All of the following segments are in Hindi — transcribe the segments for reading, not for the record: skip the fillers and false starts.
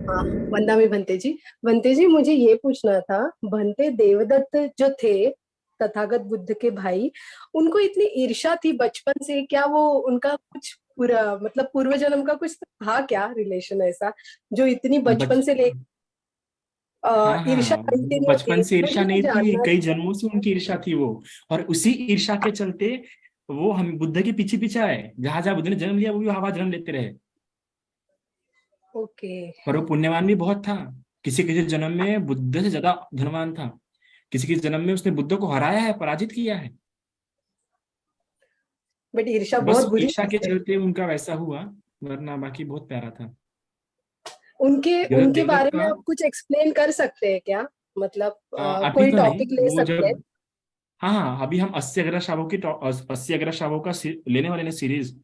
हाँ, वंदा में भंते जी मुझे ये पूछना था। भंते देवदत्त जो थे, तथागत बुद्ध के भाई, उनको इतनी ईर्ष्या थी बचपन से, क्या वो उनका कुछ पूरा मतलब पूर्व जन्म का कुछ था क्या रिलेशन ऐसा, जो इतनी बचपन बच से ले हाँ ईर्ष्या हाँ, वो कंटिन्यू थी, बचपन से मुझे ईर्ष्या ये नहीं थी, जानना कई था। जन्मों से उनकी ईर्ष्या थी वो। और उसी ईर्ष्या के चलते वो हम बुद्ध के पीछे पीछे आए, जहां जहां बुद्ध ने जन्म लिया वो भी वहां जन्म लेते रहे। ओके। पर वो पुण्यवान भी बहुत था। किसी किसी जन्म में बुद्ध से ज्यादा धनवान था। किसी किसी जन्म में उसने बुद्ध को हराया है, पराजित किया है। बट ईर्ष्या बस बहुत बुरी ईर्ष्या के चीज है। चलते उनका वैसा हुआ, वरना बाकी बहुत प्यारा था। उनके उनके देवदत्त बारे में का आप कुछ एक्सप्लेन कर सकते हैं क्या? मतलब अभी कोई तो नहीं, टॉपिक ले वो सकते हैं? जब, हाँ हाँ, अभी हम 80 अग्रशावों का लेने वाले ने सीरीज,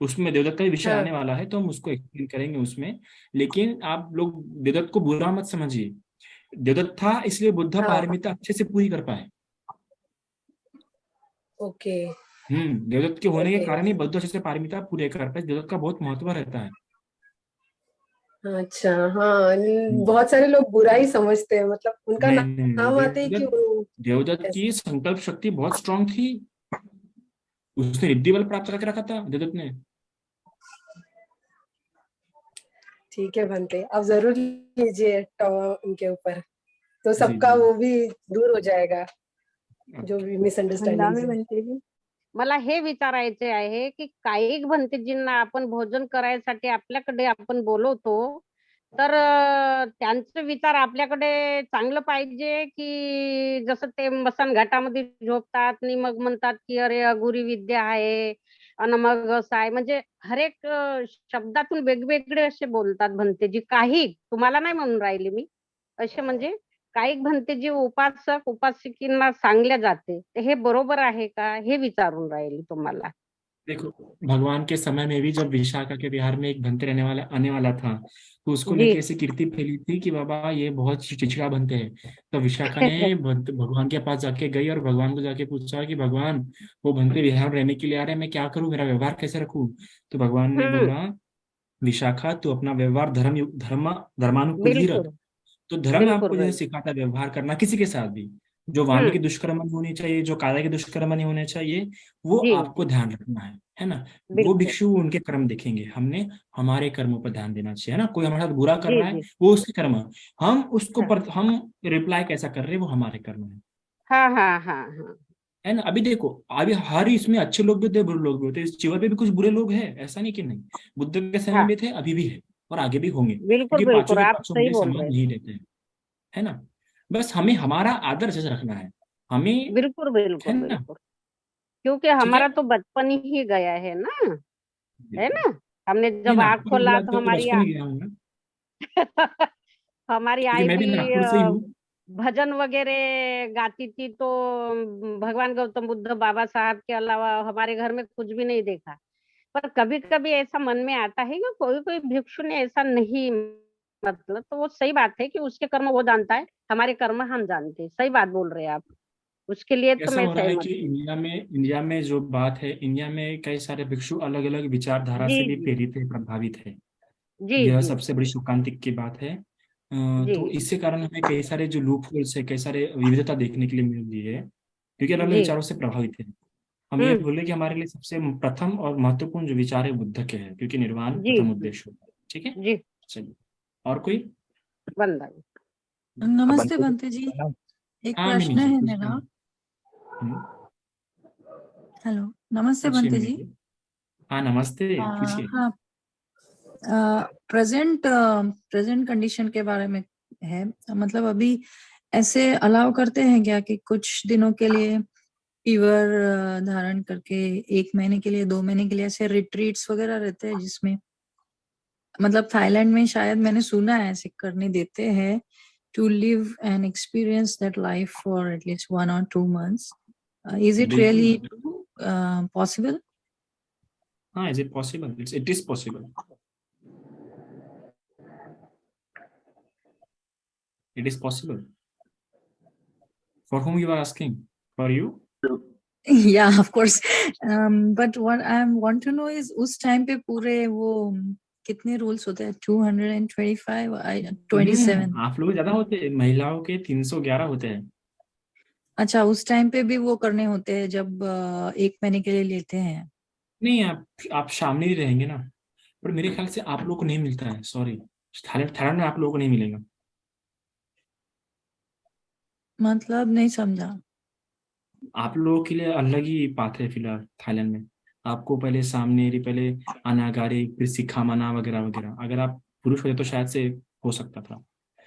उसमें देवदत्त का ही विषय हाँ। आने वाला है, तो हम उसको एक्सप्लेन करेंगे उसमें। लेकिन आप लोग देवदत्त को बुरा मत समझिए। देवदत्त था इसलिए बुद्ध हाँ। पारमिता अच्छे से पूरी कर पाए। ओके। देवदत्त के होने के ओके। कारण ही बुद्ध अच्छे से पारमिता पूरे कर पाए। देवदत्त का बहुत महत्व रहता है। अच्छा। हाँ, हम्म, बहुत सारे लोग बुरा ही समझते हैं, मतलब उनका नहीं नहीं नहीं, नाम आते ही कि देवदत्त, वो देवदत्त की ऐसा। संकल्प शक्ति बहुत स्ट्रांग थी। उसने रिद्धि बल प्राप्त करके रखा था देवदत्त ने। ठीक है बनते, अब जरूर लीजिए उनके ऊपर, तो जी सबका जी। वो भी दूर हो जाएगा, जो ओके। भी हंगामी मिसअंडरस्टँडिंग है। म्हणते की मला हे विचारायचे आहे की काही भंतेजींना आपण भोजन करायसाठी आपल्याकडे आपण बोलवतो, तर त्यांचे विचार आपल्याकडे चांगलं पाहिजे की जसं ते मसान घाटामध्ये झोपतात आणि मग म्हणतात की अरे अघोरी विद्या आहे आणि मग असं आहे, म्हणजे हरेक शब्दातून वेगवेगळे असे बोलतात भंतेजी. काही तुम्हाला नाही म्हणून राहिले मी, असे म्हणजे काही म्हणते जे उपासक उपासकींना सांगल्या जाते, तर हे बरोबर आहे का, हे विचारून राहील तुम्हाला. देखो, भगवान के समय में भी जब विशाखा के बिहार में एक भंते रहने वाला आने वाला था, तो उसको जी। लेके ऐसी कीर्ति फैली थी कि बाबा ये बहुत चिचिड़ा भंते हैं। तो विशाखा ने भगवान के पास जाके गई और भगवान को जाके पूछा कि भगवान, वो भंते बिहार में रहने के लिए आ रहे हैं, मैं क्या करूं, मेरा व्यवहार कैसे रखूं? तो भगवान ने हम्म। बोला, विशाखा तू अपना व्यवहार धर्मानुकूल ही रख। बिल्कुल। तो धर्म बिल्कुल आपको जैसे बिल्कुल। सिखाता है व्यवहार करना किसी के साथ भी, जो वाणी हम्म। के दुष्कर्म नहीं होने चाहिए, जो काया के दुष्कर्म नहीं होने चाहिए, वो जी आपको जी। ध्यान रखना है ना। वो बिल्कुल। भिक्षु उनके कर्म देखेंगे, हमने हमारे कर्मों पर ध्यान देना चाहिए, है ना। कोई हमारे साथ बुरा कर जी रहा है, जी। वो उसके कर्म है। हाँ हम रिप्लाई कैसा कर रहे हैं, वो हमारे कर्म हाँ हाँ हाँ हाँ। है ना। अभी देखो, अभी हर इसमें अच्छे लोग भी होते हैं, बुरे लोग भी होते हैं, इस जीवन पे भी कुछ बुरे लोग हैं, ऐसा नहीं कि नहीं। बुद्ध के समय हाँ। में थे, अभी भी है, और आगे भी होंगे, बिल्कुल क्योंकि पांचों बिल्कुल, के आप पांचों सही बुरे बोल समाज रहे हैं। नहीं रहते हैं, है ना। बस हमें हमारा आदर जैसे रखना है, हमें, बिल्कुल है बिल्कुल ना। बिल्कुल। क्योंकि ठीक है। हमारा तो बचपन ही गया है ना, है बिल्कुल। ना। हमने ये जब ना आँख आपको भी खोला बुरा तो तो हमारी बचपन ही गया हूँ ना, हमारी क्योंकि आई मैं भी भी नागपुर से ही हूँ। भजन वगैरह गाती थी, तो भगवान गौतम बुद्ध बाबा साहब के अलावा हमारे घर में कुछ भी नहीं देखा। पर कभी कभी ऐसा मन में आता है कि कोई कोई भिक्षु ने ऐसा नहीं, मतलब तो वो सही बात है कि उसके कर्म वो जानता है, हमारे कर्म हम जानते हैं। सही बात बोल रहे हैं आप, उसके लिए तो ऐसा मैं हो रहा है सहमत कि हूँ। इंडिया में जो बात है, इंडिया में कई सारे भिक्षु अलग अलग विचारधारा जी से भी जी। प्रेरित है, प्रभावित है। जी यह जी। सबसे बड़ी शोकांतिक की बात है। जी तो इसके कारण हमें कई सारे जो लूप होल्स है, कई सारे विविधता देखने के लिए मिल रही है, क्योंकि अलग अलग जी। विचारों से प्रभावित है। हम ये हम्म। बोले कि हमारे लिए सबसे प्रथम और महत्वपूर्ण जो विचार है बुद्ध के हैं, क्योंकि निर्वाण जी प्रथम जी। उद्देश्य होता है। ठीक है। जी। चलिए, और कोई? बंधन। नमस्ते बंते जी, एक हाँ मिनी प्रश्न जी, है पूछिए मेरा। ना। हम्म, हेलो, नमस्ते पूछिए बंते मिनी जी। जी। हाँ नमस्ते, पूछिए। हाँ, प्रेजेंट प्रेजेंट कंडीशन के बारे में है। मतलब अभी ऐसे अलाउ करते हैं क्या कि कुछ दिनों के लिए फीवर धारण करके 1 महीने के लिए, 2 महीने के लिए ऐसे रिट्रीट्स वगैरह रहते हैं, जिसमें मतलब थाईलैंड में शायद मैंने सुना है ऐसे करने देते हैं, to live and experience that life for at least 1 or 2 months. Is it बिल्कुल। really true, possible? हाँ, is it possible? It is possible. It is possible. For whom you are asking? For you? Yeah, of course. But what I want to know is उस टाइम पे पूरे वो कितने रूल्स होते हैं? 225 27? आप लोग ज्यादा होते हैं, महिलाओं के 311 होते हैं। अच्छा, उस टाइम पे भी वो करने होते हैं जब 1 महीने के लिए लेते हैं? नहीं, आप सामने ही रहेंगे ना, पर मेरे ख्याल से आप लोगों को नहीं मिलता है, सॉरी। थाईलैंड में आप लोगों को नहीं मिलेगा। मतलब नहीं समझा। आप लोगों के लिए अलग ही बात है फिलहाल थाईलैंड में। आपको पहले सामने पहले अनागारी, फिर सिखामाना वगैरह वगैरह। अगर आप पुरुष होते तो शायद से हो सकता था।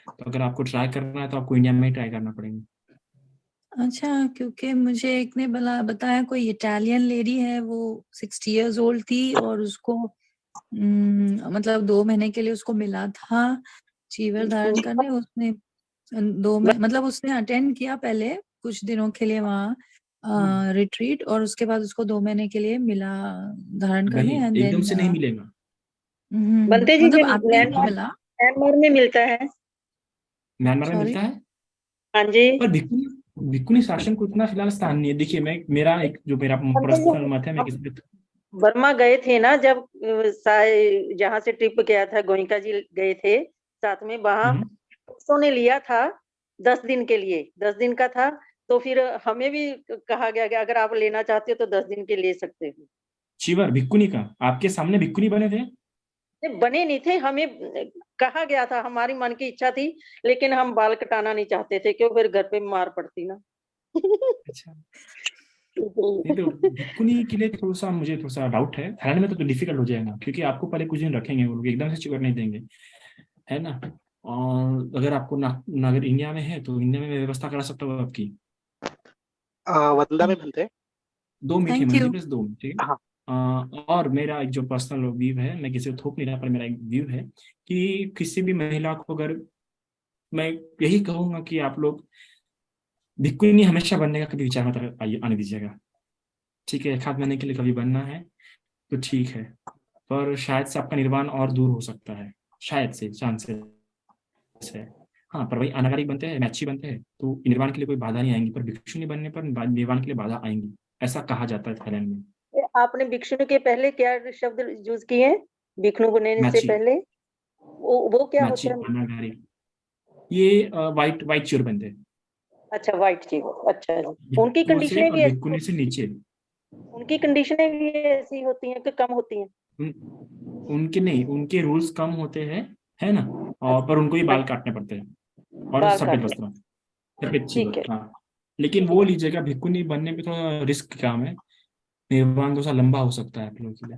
तो अगर आपको ट्राई करना है तो आपको इंडिया में ही ट्राई करना पड़ेगा। अच्छा, क्योंकि मुझे एक ने बताया कोई इटालियन लेडी है, वो 60 इयर्स ओल्ड थी और उसको मतलब 2 महीने के लिए उसको मिला था चीवर धारण करने। उसने मतलब उसने अटेंड किया पहले कुछ दिनों के लिए वहाँ रिट्रीट, और उसके बाद उसको 2 महीने के लिए मिला धारण वही करने, एंड एकदम देन से नहीं मिलेगा। बनते जी, मतलब जब आते ही म्यांमार मिला। म्यांमार में मिलता है। म्यांमार में सॉरी। मिलता है, हाँ जी। पर भिक्खुनी शासन को इतना फिलहाल स्थान नहीं है। देखिए, मेरा बनते जी, पर्सनल मत है, मैं किसी पे बर्मा गए थे ना जब जहाँ से ट्रिप गया था, गोइंका जी गए थे साथ में, वहां हम्म, ने लिया था 10 दिन के लिए, 10 दिन का था। तो फिर हमें भी कहा गया कि अगर आप लेना चाहते हो तो 10 दिन के ले सकते हो। चिवर भिक्खुनी का आपके सामने भिक्खुनी बने थे। बने नहीं थे, हमें कहा गया था, हमारी मन की इच्छा थी, लेकिन हम बाल कटाना नहीं चाहते थे, क्यों फिर घर पे मार पड़ती ना। अच्छा, नहीं तो भिक्खुनी के लिए मुझे थोड़ा सा डाउट है। थाईलैंड में तो डिफिकल्ट हो जाएगा, क्योंकि आपको पहले कुछ दिन रखेंगे वो लोग, एकदम से चिवर नहीं देंगे, है ना। और अगर आपको अगर इंडिया में है तो इंडिया में मैं व्यवस्था करा सकता हूँ आपकी। वंदा में बनते हैं। 2 मीठी थैंक मंजी यू। प्लस 2, ठीक है। हाँ। और मेरा एक जो पर्सनल व्यू है, मैं किसी को थोप नहीं रहा, पर मेरा एक व्यू है कि किसी भी महिला को अगर, मैं यही कहूंगा कि आप लोग भिक्खुनी हमेशा बनने का कभी विचार मत आने दीजिएगा, ठीक है। 1 आध महीने के लिए कभी बनना है तो ठीक है, पर शायद से आपका निर्वाण और दूर हो सकता है, शायद से, चांसेस है। हाँ, पर वही अनागारिक बनते हैं, मैची बनते हैं, तो निर्वाण के लिए कोई बाधा नहीं आएंगी, पर भिक्षुनी बनने पर निर्वाण के लिए बाधा आएंगी, ऐसा कहा जाता है थाईलैंड में। आपने भिक्षुनी के पहले क्या शब्द यूज किए हैं? भिक्षु बनने से मैची, पहले वो क्या मैची, होता है? अनागारी, ये वाइट वाइट चोर बनते हैं। अच्छा, वाइट चीज। अच्छा जी। उनकी भिक्षुओं से कंडीशनें और भी भिक्षुनी से नीचे। उनकी कंडीशनें भी ऐसी होती हैं कि कम होती हैं? उनके नहीं, उनके रूल्स कम होते हैं, है ना। और पर उनको ही बाल काटने पड़ते हैं, और बाल सफेद काटने। वस्त्र, सफेद ठीक चिवर, है। हाँ। लेकिन वो लीजिएगा, भिक्खुनी बनने में थोड़ा रिस्क काम है, निर्वाण थोड़ा लंबा हो सकता है आप लोगों के लिए,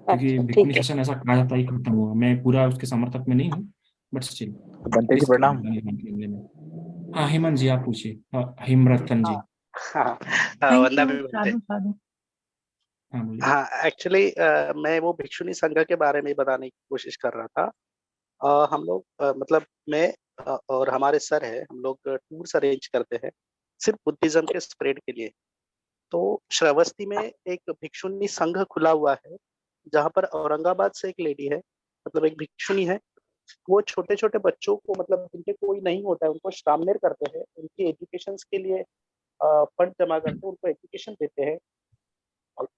क्योंकि अच्छा, भिक्खुनी ठीक है। शासन ऐसा कहा जाता है ही खत्म हुआ। मैं पूरा उसके समर्थक में नहीं हूँ, बट स्टिल बनते जी रिस्क प्रणाम। रहता है निर्वाण के मामले में। हाँ, हेमंत जी आप पूछिए। हिमरतन जी। हाँ, थैंक वंदा यू। में बनते हैं। साधु साधु। हाँ बोलिए। हाँ, एक्चुअली मैं वो भिक्षुनी संघ के बारे में बताने की कोशिश कर रहा था। हम लोग मतलब मैं और हमारे सर है, हम लोग टूर्स अरेंज करते हैं सिर्फ बुद्धिज्म के स्प्रेड के लिए। तो श्रावस्ती में एक भिक्षुनी संघ खुला हुआ है, जहाँ पर औरंगाबाद से एक लेडी है, मतलब एक भिक्षुनी है। वो छोटे छोटे बच्चों को, मतलब जिनके कोई नहीं होता है, उनको शामिल करते हैं, उनकी एजुकेशन के लिए फंड जमा करते हैं, उनको एजुकेशन देते हैं।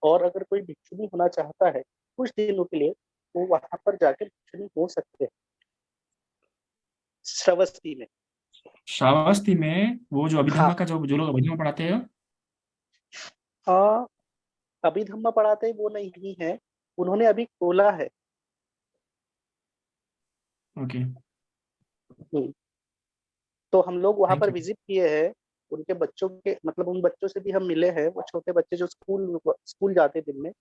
और अगर कोई भिक्षुनी होना चाहता है कुछ दिनों के लिए, तो वहां पर जाकर भिक्षुनी हो सकते हैं श्रावस्ती में। श्रावस्ती में वो जो हाँ, अभिधम्मा का जो लोग अभिधम्मा पढ़ाते हैं। अभिधम्मा पढ़ाते वो नहीं है, उन्होंने अभी खोला है। ओके, हम्म, तो हम लोग वहां थैंक पर यू। विजिट किए हैं। उनके बच्चों के, मतलब उन बच्चों से भी हम मिले हैं। वो छोटे बच्चे जो स्कूल स्कूल जाते दिन में,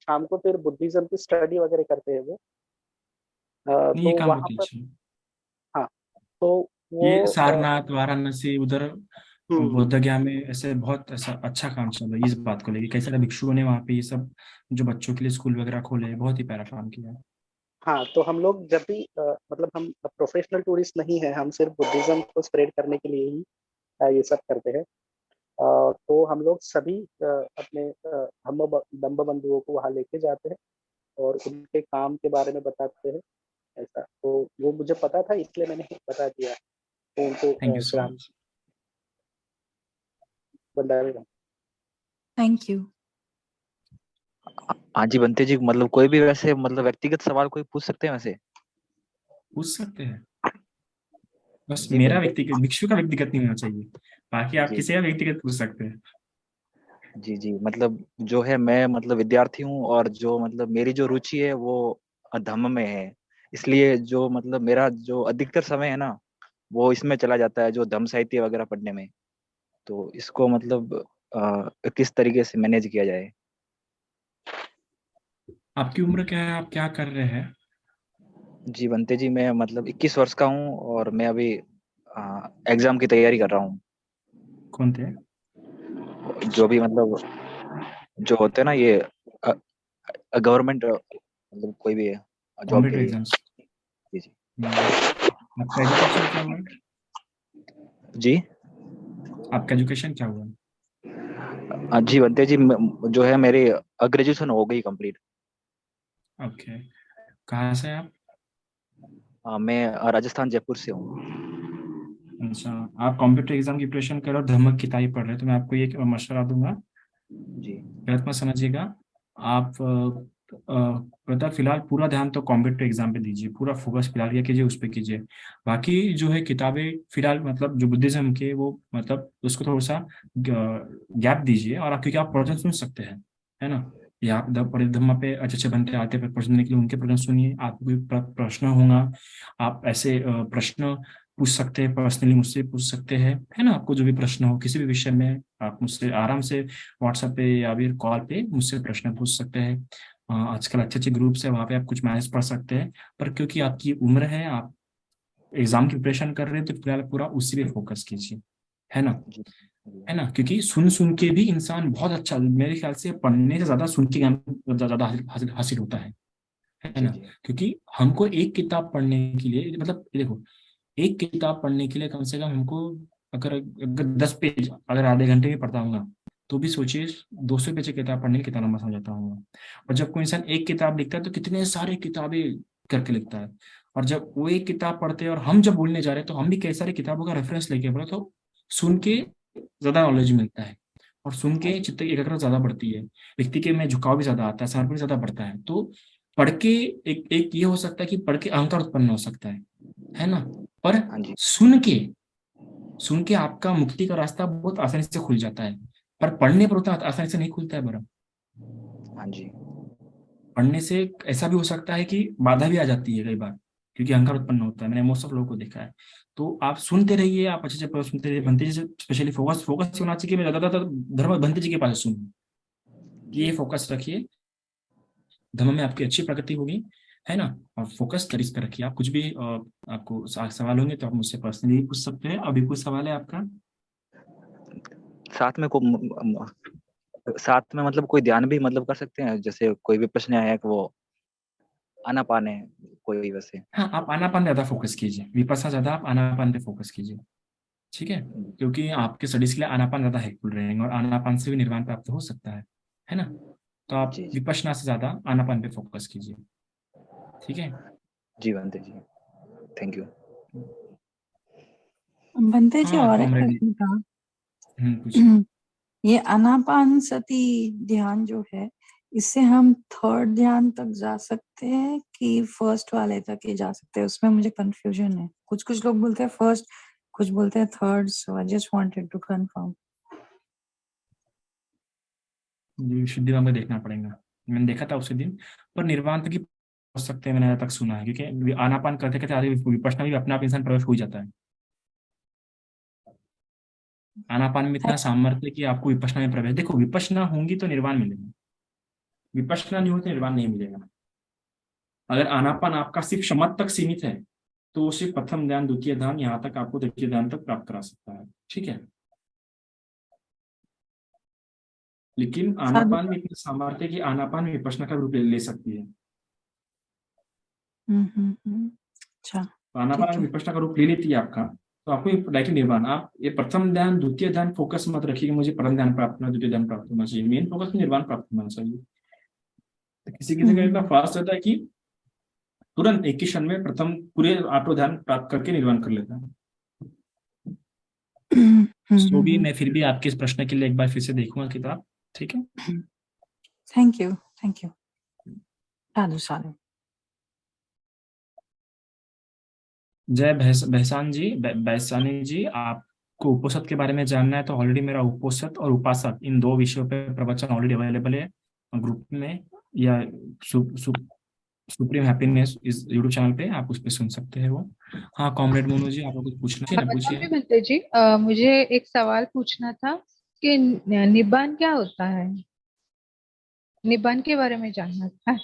शाम को फिर बुद्धिज्म की स्टडी वगैरह करते हैं वो। नहीं, ये तो काम बहुत वहां ही पर, अच्छा है। हाँ, तो ये वो सारनाथ, वाराणसी, उधर हम्म, बोध गया में ऐसे बहुत ऐसा अच्छा काम चल रहा है इस बात को लेके। कई सारे भिक्षुओं ने वहाँ पे ये सब जो बच्चों के लिए स्कूल वगैरह खोले हैं, बहुत ही प्यारा काम किया है। हाँ। तो हम लोग जब भी मतलब हम प्रोफेशनल टूरिस्ट नहीं है, हम सिर्फ बुद्धिज्म को स्प्रेड करने के लिए ही ये सब करते हैं। तो हम लोग सभी अपने धम्म बंधुओं को वहाँ लेके जाते हैं और उनके काम के बारे में बताते हैं। ऐसा तो वो मुझे पता था, इसलिए मैंने बता दिया। तो थैंक यू उनको सो श्राम मच। बंदावे। Thank you. हाँ जी बनते जी, मतलब कोई भी वैसे मतलब व्यक्तिगत सवाल कोई पूछ सकते हैं वैसे? पूछ सकते हैं, बस जी मेरा बनते व्यक्तिगत, भिक्षु का व्यक्तिगत नहीं होना चाहिए, बाकी आप जी किसी का व्यक्तिगत पूछ सकते हैं। जी जी, मतलब जो है मैं मतलब विद्यार्थी हूँ, और जो मतलब मेरी जो रुचि है वो धम्म में है। इसलिए जो मतलब मेरा जो अधिकतर समय है ना, वो इसमें चला जाता है, जो धम्म साहित्य वगैरह पढ़ने में। तो इसको मतलब किस तरीके से मैनेज किया जाए? आपकी उम्र क्या है, आप क्या कर रहे हैं? जी बनते जी, मैं मतलब 21 वर्ष का हूँ, और मैं अभी एग्जाम की तैयारी कर रहा हूँ। कौन थे? जो भी मतलब जो होते हैं ना ये गवर्नमेंट, मतलब कोई भी जॉब के कॉम्पिटिटिव लिए। एग्जाम्स। जी जी आपका एजुकेशन क्या हुआ है? जी। आपका एजुकेशन क्या हुआ है? जी बनते जी, जो है मेरी ग्रेजुएशन हो गई कंप्लीट। ओके, कहाँ से आप? मैं राजस्थान जयपुर से हूँ। अच्छा, आप कॉम्पिटिटिव एग्जाम की प्रिपरेशन कर रहे हो, धमक की किताब पढ़ रहे हो, तो मैं आपको ये मशवरा दूंगा, जी गलत मत समझिएगा। आप पता फिलहाल पूरा ध्यान तो कॉम्पिटिटिव एग्जाम पे दीजिए, पूरा फोकस फिलहाल ये कीजिए, उस पे कीजिए। बाकी जो है किताबें फिलहाल मतलब जो बुद्धिज्म के, वो मतलब उसको थोड़ा सा गैप दीजिए, और आप क्योंकि आप प्रवचन सुन सकते हैं, है ना। या आप परिधम्मा पे अच्छे अच्छे बनते आते हैं प्रवचन देने के लिए, उनके प्रवचन सुनिए। आपको कोई प्रश्न होगा, आप ऐसे प्रश्न पूछ सकते हैं, पर्सनली मुझसे पूछ सकते हैं, है ना। आपको जो भी प्रश्न हो किसी भी विषय में, आप मुझसे आराम से व्हाट्सएप पे या फिर कॉल पे मुझसे प्रश्न पूछ सकते हैं। आजकल अच्छे अच्छे ग्रुप्स है, वहाँ पे आप कुछ मैसेज पढ़ सकते हैं। पर क्योंकि आपकी उम्र है, आप एग्जाम की प्रिपरेशन कर रहे हैं, तो फिलहाल पूरा उसी पे फोकस कीजिए, है ना। जी जी है ना, क्योंकि सुन सुन के भी इंसान बहुत अच्छा, मेरे ख्याल से पढ़ने से ज्यादा सुन के ज्ञान ज्यादा हासिल होता है जी ना। जी क्योंकि हमको एक किताब पढ़ने के लिए, मतलब देखो, एक किताब पढ़ने के लिए कम से कम हमको, अगर 10 पेज अगर आधे घंटे में पढ़ता हूँ, तो भी सोचिए 200 पेज की किताब पढ़ने में कितना लंबा समय जाता हूँ। और जब कोई इंसान एक किताब लिखता है, तो कितने सारे किताबें करके लिखता है। और जब वो एक किताब पढ़ते हैं और हम जब बोलने जा रहे हैं, तो हम भी कई सारी किताबों का रेफरेंस लेके पढ़े, तो सुन के ज्यादा नॉलेज मिलता है। और सुन हाँ के जी चित्त की एकाग्रता ज्यादा बढ़ती है, व्यक्ति के में झुकाव भी ज्यादा आता है, समर्पण ज्यादा बढ़ता है। तो पढ़ के एक एक ये हो सकता है कि पढ़ के अहंकार उत्पन्न हो सकता है ना। पर हाँ जी सुन के आपका मुक्ति का रास्ता बहुत आसानी से खुल जाता है। पर पढ़ने पर उतना आसानी से नहीं खुलता है बरा। हाँ जी पढ़ने से ऐसा भी हो सकता है कि बाधा भी आ जाती है कई बार, क्योंकि अहंकार उत्पन्न होता है, मैंने मोस्ट ऑफ लोगों को देखा है। तो आप सुनते रहिए, आप अच्छे से सुनते रहिए, भंते जी से स्पेशली फोकस फोकस होना चाहिए कि मैं ज्यादातर धर्म भंते जी के पास सुनूं। जी ये फोकस रखिए, धर्म में आपकी अच्छी प्रगति होगी, है ना। और फोकस इस पर रखिए। आप कुछ भी आपको सवाल होंगे तो आप मुझसे पर्सनली पूछ सकते हैं। अभी कुछ सवाल है आपका? साथ में साथ में मतलब कोई ध्यान भी मतलब कर सकते हैं, जैसे कोई भी प्रश्न आया कि वो आनापान है कोई वैसे? हाँ, आप आनापान ज्यादा फोकस कीजिए, विपस्सना ज्यादा आप आनापान पे फोकस कीजिए, ठीक है। क्योंकि आपके स्टडीज के लिए आनापान ज्यादा हेल्पफुल रहेंगे, और आनापान से भी निर्वाण प्राप्त हो सकता है ना। तो आप जी जी विपश्यना से ज्यादा आनापान पे फोकस कीजिए, ठीक है। जी बनते जी, थैंक यू। बनते जी, हाँ और एक कॉमरेड, प्रश्न था। पूछिए। ये आनापान सती ध्यान जो है, इससे हम थर्ड ध्यान तक जा सकते हैं कि फर्स्ट वाले तक ही जा सकते हैं? उसमें मुझे कंफ्यूजन है। कुछ कुछ लोग बोलते हैं फर्स्ट, कुछ बोलते हैं third, so I just wanted to confirm. ये शुद्धि में देखना पड़ेगा, मैंने देखा था उसी दिन। पर निर्वाण तक ही पहुंच सकते हैं, मैंने आज तक सुना है, क्योंकि आनापान करते करते आगे विपश्यना भी अपने आप इंसान प्रवेश हो ही जाता है। आनापान में इतना सामर्थ्य है कि आपको विपश्यना में प्रवेश, देखो विपश्यना होंगी तो निर्वाण मिलेगा, विपश्यना नहीं हो तो निर्वाण नहीं मिलेगा। अगर आनापान आपका सिर्फ शमत तक सीमित है, तो वो सिर्फ प्रथम ध्यान, द्वितीय ध्यान, यहाँ तक आपको तृतीय ध्यान तक प्राप्त करा सकता है, ठीक है। लेकिन साधु। आनापान में इतना सामर्थ्य है कि आनापान विपश्यना का रूप ले सकती है। अच्छा, तो आनापान ठीक अगर है। विपश्यना का रूप ले लेती है आपका, तो आपको डायरेक्टली निर्वाण, आप ये प्रथम ध्यान द्वितीय ध्यान फोकस मत रखिए कि मुझे परम ध्यान प्राप्त होना, द्वितीय ध्यान प्राप्त होना चाहिए, मेन फोकस में निर्वाण प्राप्त होना चाहिए। तो किसी किसी का इतना हम्म फास्ट रहता है कि तुरंत एक ही क्षण में प्रथम पूरे आठों ध्यान प्राप्त करके निर्वाण कर लेता है। तो भी मैं फिर भी आपके इस प्रश्न के लिए एक बार फिर से देखूंगा किताब, ठीक है। Thank you, thank you. साधु साधु। जय बहसान जी, बैसानी जी, आपको उपोषद के बारे में जानना है तो ऑलरेडी मेरा उपोषद और उपासक इन 2 विषयों पे प्रवचन ऑलरेडी अवेलेबल है ग्रुप में, या सुप्रीम हैप्पीनेस इस यूट्यूब चैनल पे आप उस पे सुन सकते हैं वो। हाँ कॉमरेड मोनू जी, आपको कुछ पूछना है ना, पूछिए। बनते जी, मुझे एक सवाल पूछना था कि निब्बान क्या होता है? निब्बान के बारे में जानना था।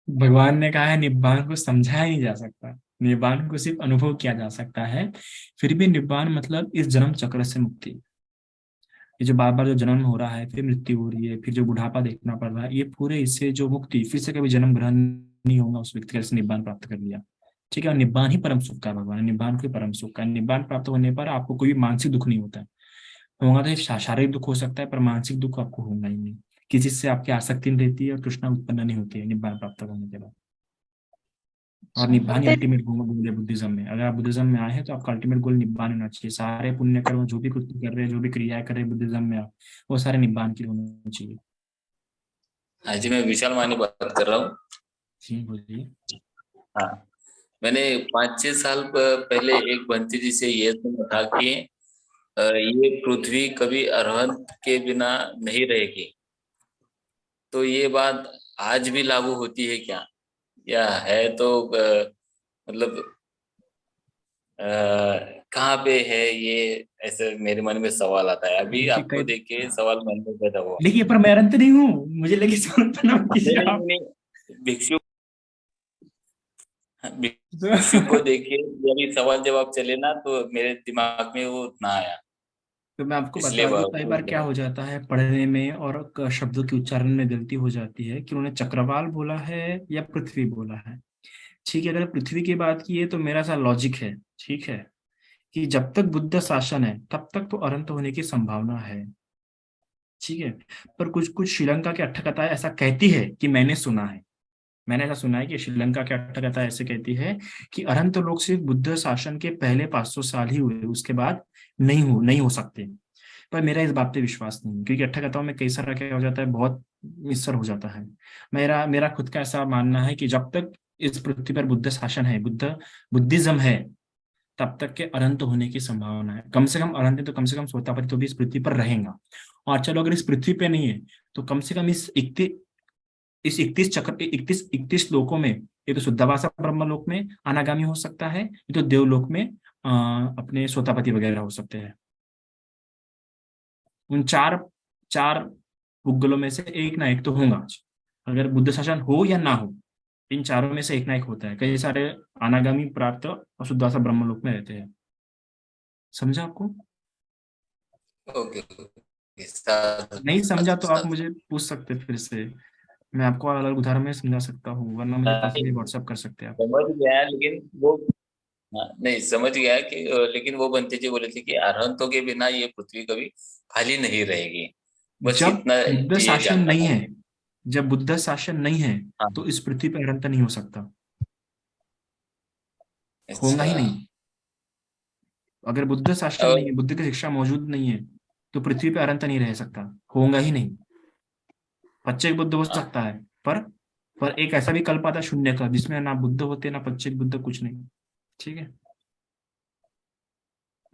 भगवान ने कहा है निब्बान को समझाया नहीं जा सकता, निब्बान को सिर्फ अनुभव किया जा सकता है। फिर भी निब्बान मतलब इस जन्म चक्र से मुक्ति। ये जो बार बार जो जन्म हो रहा है, फिर मृत्यु हो रही है, फिर जो बुढ़ापा देखना पड़ रहा है, ये पूरे इससे जो मुक्ति, फिर से कभी जन्म ग्रहण नहीं होगा उस व्यक्ति का, जैसे निब्बान प्राप्त कर लिया। ठीक है, और निब्बान ही परम सुख का भगवान, निब्बान को परम सुख का। निब्बान प्राप्त होने पर आपको कोई भी मानसिक दुख नहीं होता है। होगा तो शारीरिक दुख हो सकता है, पर मानसिक दुख आपको होगा ही नहीं। किसी से आपकी आसक्ति नहीं रहती है और तृष्णा उत्पन्न नहीं होती है निब्बान प्राप्त होने के बाद। और निब्बान ही अल्टीमेट गोल है बुद्धिज्म में। अगर आप बुद्धिज्म में आए हैं तो आपका अल्टीमेट गोल निब्बान होना चाहिए। सारे पुण्य कर्म जो भी कुछ कर रहे हैं, जो भी क्रियाएं कर रहे हैं बुद्धिज्म में आप, वो सारे निब्बान के लिए होना चाहिए। हाँ जी, मैं विशाल मानी बात कर रहा हूँ। जी बोलिए। हाँ, मैंने 5-6 साल पहले एक बंती जी से ये सुना था कि ये पृथ्वी कभी अरहंत के बिना नहीं रहेगी। तो ये बात आज भी लागू होती है क्या, या है तो मतलब कहाँ पे है ये, ऐसे मेरे मन में सवाल आता है। अभी आपको देख के सवाल मन में पैदा हुआ। देखिए पर मैं अरहंत नहीं हूँ, मुझे लेके सवाल पैदा कीजिए आप। भिक्षु को देखिए, अभी सवाल जवाब चले ना तो मेरे दिमाग में वो ना आया। तो मैं आपको बता इसलिए दूं, कई बार क्या हो जाता है पढ़ने में और शब्दों के उच्चारण में गलती हो जाती है कि उन्होंने चक्रवाल बोला है या पृथ्वी बोला है। ठीक है, अगर पृथ्वी की बात की है तो मेरा सा लॉजिक है, ठीक है, कि जब तक बुद्ध शासन है तब तक तो अनंत होने की संभावना है। ठीक है, पर कुछ कुछ श्रीलंका की अट्ठकथाएं ऐसा कहती है कि मैंने सुना है, मैंने ऐसा सुना है कि श्रीलंका की अट्ठकथा ऐसे कहती है कि अनंत लोग सिर्फ बुद्ध शासन के पहले 500 साल ही हुए, उसके बाद नहीं हो सकते। पर मेरा इस बात पे विश्वास नहीं, क्योंकि अट्ठकथाओं में कई सारा क्या हो जाता है, बहुत मिस्र हो जाता है। मेरा खुद का ऐसा मानना है कि जब तक इस पृथ्वी पर बुद्ध शासन है, बुद्धिज्म है, तब तक के अनंत होने की संभावना है। कम से कम अनंत तो कम से कम सोतापति तो भी इस पृथ्वी पर रहेगा। और चलो अगर इस पृथ्वी पे नहीं है तो कम से कम इस 31 लोकों में, ये तो शुद्धवासा ब्रह्म लोक में अनागामी हो सकता है, ये तो देवलोक में अपने सोतापति वगैरह हो सकते हैं। उन चार पुग्गलों में से एक ना एक तो होगा, अगर बुद्ध शासन हो या ना हो, इन चारों में से एक ना एक होता है। कई सारे अनागामी प्राप्त और शुद्धवासा ब्रह्मलोक में रहते हैं। समझा आपको? ओके, नहीं समझा तो आप मुझे पूछ सकते फिर से, मैं आपको अलग उदाहरण में समझा सकता हूँ, वरना मुझे पर्सनली व्हाट्सएप कर सकते हैं आप। समझ गया, लेकिन वो नहीं समझ गया कि लेकिन वो बंती जी बोले थे कि अरहंतों के बिना ये पृथ्वी कभी खाली नहीं रहेगी। बस जब इतना बुद्ध शासन नहीं है, जब बुद्ध शासन नहीं है हाँ। तो इस पृथ्वी पर अनंत नहीं हो सकता, होगा ही नहीं। अगर बुद्ध शासन नहीं है, बुद्ध की शिक्षा मौजूद नहीं है, तो पृथ्वी पे अनंत नहीं रह सकता, होगा ही नहीं। पच्चेक बुद्ध हो सकता है, पर एक ऐसा भी कल्प आता है शून्य का, जिसमें ना बुद्ध होते ना पच्चेक बुद्ध, कुछ नहीं। ठीक है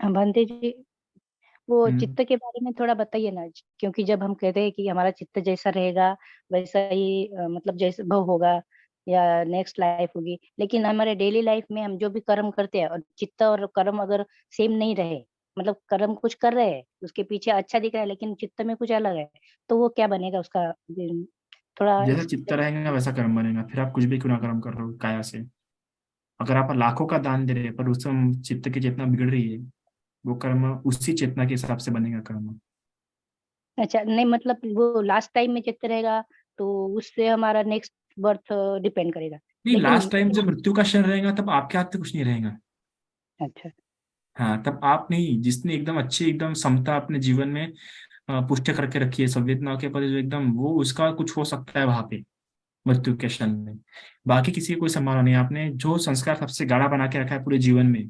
भंते जी, वो चित्त के बारे में थोड़ा बताइए ना, क्योंकि जब हम कहते हैं कि हमारा चित्त जैसा रहेगा वैसा ही मतलब जैसे भव होगा या नेक्स्ट लाइफ होगी, लेकिन हमारे डेली लाइफ में हम जो भी कर्म करते हैं और चित्त और कर्म अगर सेम नहीं रहे, मतलब कर्म कुछ कर रहे हैं उसके पीछे अच्छा दिख रहा है लेकिन चित्त में कुछ अलग है, तो वो क्या बनेगा उसका? थोड़ा जैसा चित्त रहेगा वैसा कर्म बनेगा। फिर आप कुछ भी क्यों ना कर्म कर रहे हो काया से, अगर आप लाखों का दान दे रहे हैं पर उसमें चित्त की चेतना बिगड़ रही है, वो कर्म उसी चेतना के हिसाब से बनेगा कर्म। अच्छा, नहीं मतलब वो लास्ट टाइम में चित्त रहेगा तो उससे हमारा नेक्स्ट बर्थ डिपेंड करेगा। नहीं, लास्ट टाइम जब मृत्यु का क्षण रहेगा तब आपके हाथ से कुछ नहीं रहेगा। अच्छा हाँ, तब आप नहीं, जिसने एकदम अच्छी एकदम समता अपने जीवन में पुष्ट करके रखी है, संवेदनाओं के प्रति जो एकदम, वो उसका कुछ हो सकता है वहां पे मृत्यु के क्षण में। बाकी किसी की कोई संभावना नहीं। आपने जो संस्कार सबसे गाढ़ा बना के रखा है पूरे जीवन में,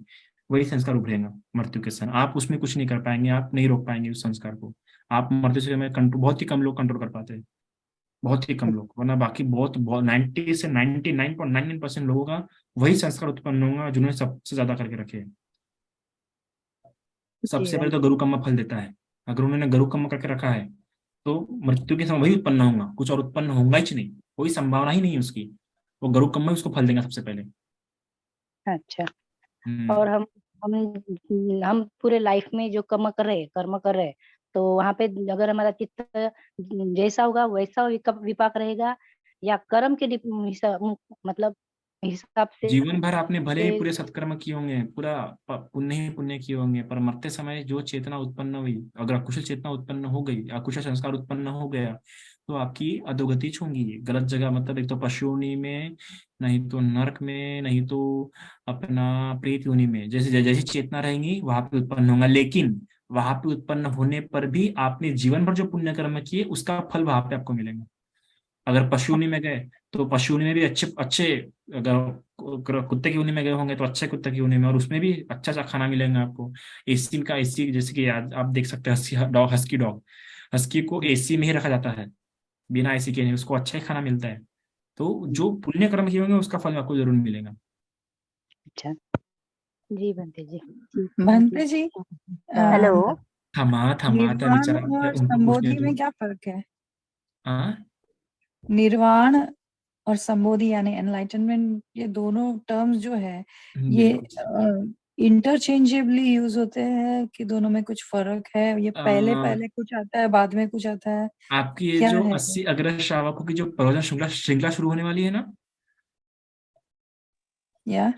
वही संस्कार उभरेगा मृत्यु के क्षण। आप उसमें कुछ नहीं कर पाएंगे, आप नहीं रोक पाएंगे उस संस्कार को। आप मृत्यु से में कंट्रोल, बहुत ही कम लोग कंट्रोल कर पाते हैं। बहुत ही कम लोग, वरना बाकी बहुत 90 से 99.99% लोगों का वही संस्कार उत्पन्न होगा जिन्होंने सबसे ज्यादा करके रखे हैं। जी सबसे पहले बंते तो गरुकम्मा फल देता है, अगर उन्होंने गरुकम्मा करके रखा है तो मृत्यु के समय वही उत्पन्न होगा, कुछ और उत्पन्न होगा ही नहीं, कोई संभावना ही नहीं है उसकी। वो गरुकम्मा ही उसको फल देगा सबसे पहले। अच्छा। हम्म। और हम पूरे लाइफ में जो कर्म कर रहे, तो वहां पे अगर हमारा चित्त जैसा होगा वैसा विपाक रहेगा, या कर्म के मतलब हिसाब से। जीवन भर आपने भले ही पूरे सत्कर्म किए होंगे, पूरा पुण्य ही पुण्य किए होंगे, पर मरते समय जो चेतना उत्पन्न हुई, अगर अकुशल चेतना उत्पन्न हो गई, अकुशल संस्कार उत्पन्न हो गया, तो आपकी अधोगति होंगी, गलत जगह, मतलब एक तो पशु योनि में, नहीं तो नरक में, नहीं तो अपना प्रेत योनि में, जैसे जैसी चेतना रहेंगी वहां पे उत्पन्न होगा। लेकिन वहां पे उत्पन्न होने पर भी आपने जीवन भर जो पुण्य कर्म किए उसका फल वहां पे आपको मिलेगा। अगर पशु योनि में गए तो पशु योनि में भी अच्छे अच्छे, अगर कुत्ते की योनि में गए होंगे तो अच्छे कुत्ते की योनि में, और उसमें भी अच्छा सा खाना मिलेगा आपको। एसी का एसी, जैसे कि आज आप देख सकते हैं हस्की डॉग, हस्की को एसी में ही रखा जाता है, बिना एसी के नहीं, उसको अच्छा ही खाना मिलता है। तो जो पुण्य कर्म किए होंगे उसका फल आपको जरूर मिलेगा। अच्छा जी बंते जी। बंते जी, हेलो। थमा था निर्वाण बेचारा, और उनको पूछने संबोधि दो। में क्या फर्क है? हाँ, निर्वाण और संबोधि यानी एनलाइटनमेंट, ये दोनों टर्म्स जो है ये बिल्कुल। इंटरचेंजेबली यूज होते हैं कि दोनों में कुछ फर्क है? ये पहले अ, पहले कुछ आता है, बाद में कुछ आता है, आपकी ये क्या जो है? 80 अग्रज श्रावकों की जो प्रवचन श्रृंखला श्रृंखला शुरू होने वाली है ना, या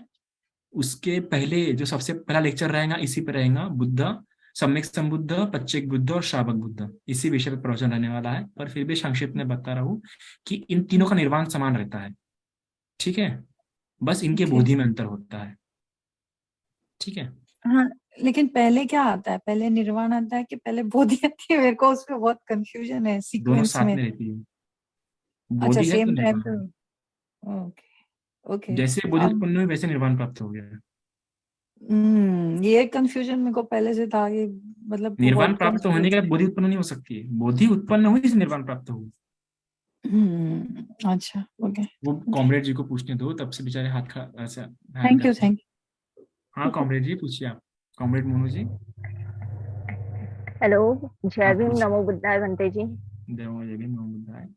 उसके पहले जो सबसे पहला लेक्चर रहेगा इसी पे रहेगा, बुद्ध, सम्यक संबुद्ध, प्रत्येक बुद्ध और श्रावक बुद्ध, इसी विषय पे प्रवचन रहने वाला है। पर फिर भी संक्षिप्त में बता रहा हूँ कि इन तीनों का निर्वाण समान रहता है, ठीक है, बस इनके ओके। बोधि में अंतर होता है, ठीक है। हाँ, लेकिन पहले क्या आता है? पहले निर्वाण आता है कि पहले बोधि आती है? मेरे को उसमें बहुत कंफ्यूजन है दोनों सीक्वेंस साथ में। में रहती है, अच्छा, बोधि है तो सेम टाइम पे। निर्वाण है। Okay okay. जैसे बोधि उत्पन्न हुई वैसे निर्वाण प्राप्त हो गया। ये कंफ्यूजन मेरे को पहले से था कि मतलब निर्वाण वर्ड प्राप्त होने के बाद बोधि उत्पन्न नहीं हो सकती है, बोधि उत्पन्न हुई से निर्वाण प्राप्त हुई। अच्छा, ओके। वो कॉमरेड जी को पूछने दो, तब से बेचारे हाथ खा ऐसा हैंग थैंक यू करते हैं। थैंक हाँ कॉमरेड जी पूछिए, आप कॉमरेड मोनू जी। हेलो, जय आप भीम, पूछिए। नमो बुद्धाय बंते जी। देवो ये भी नमो बुद्धाय।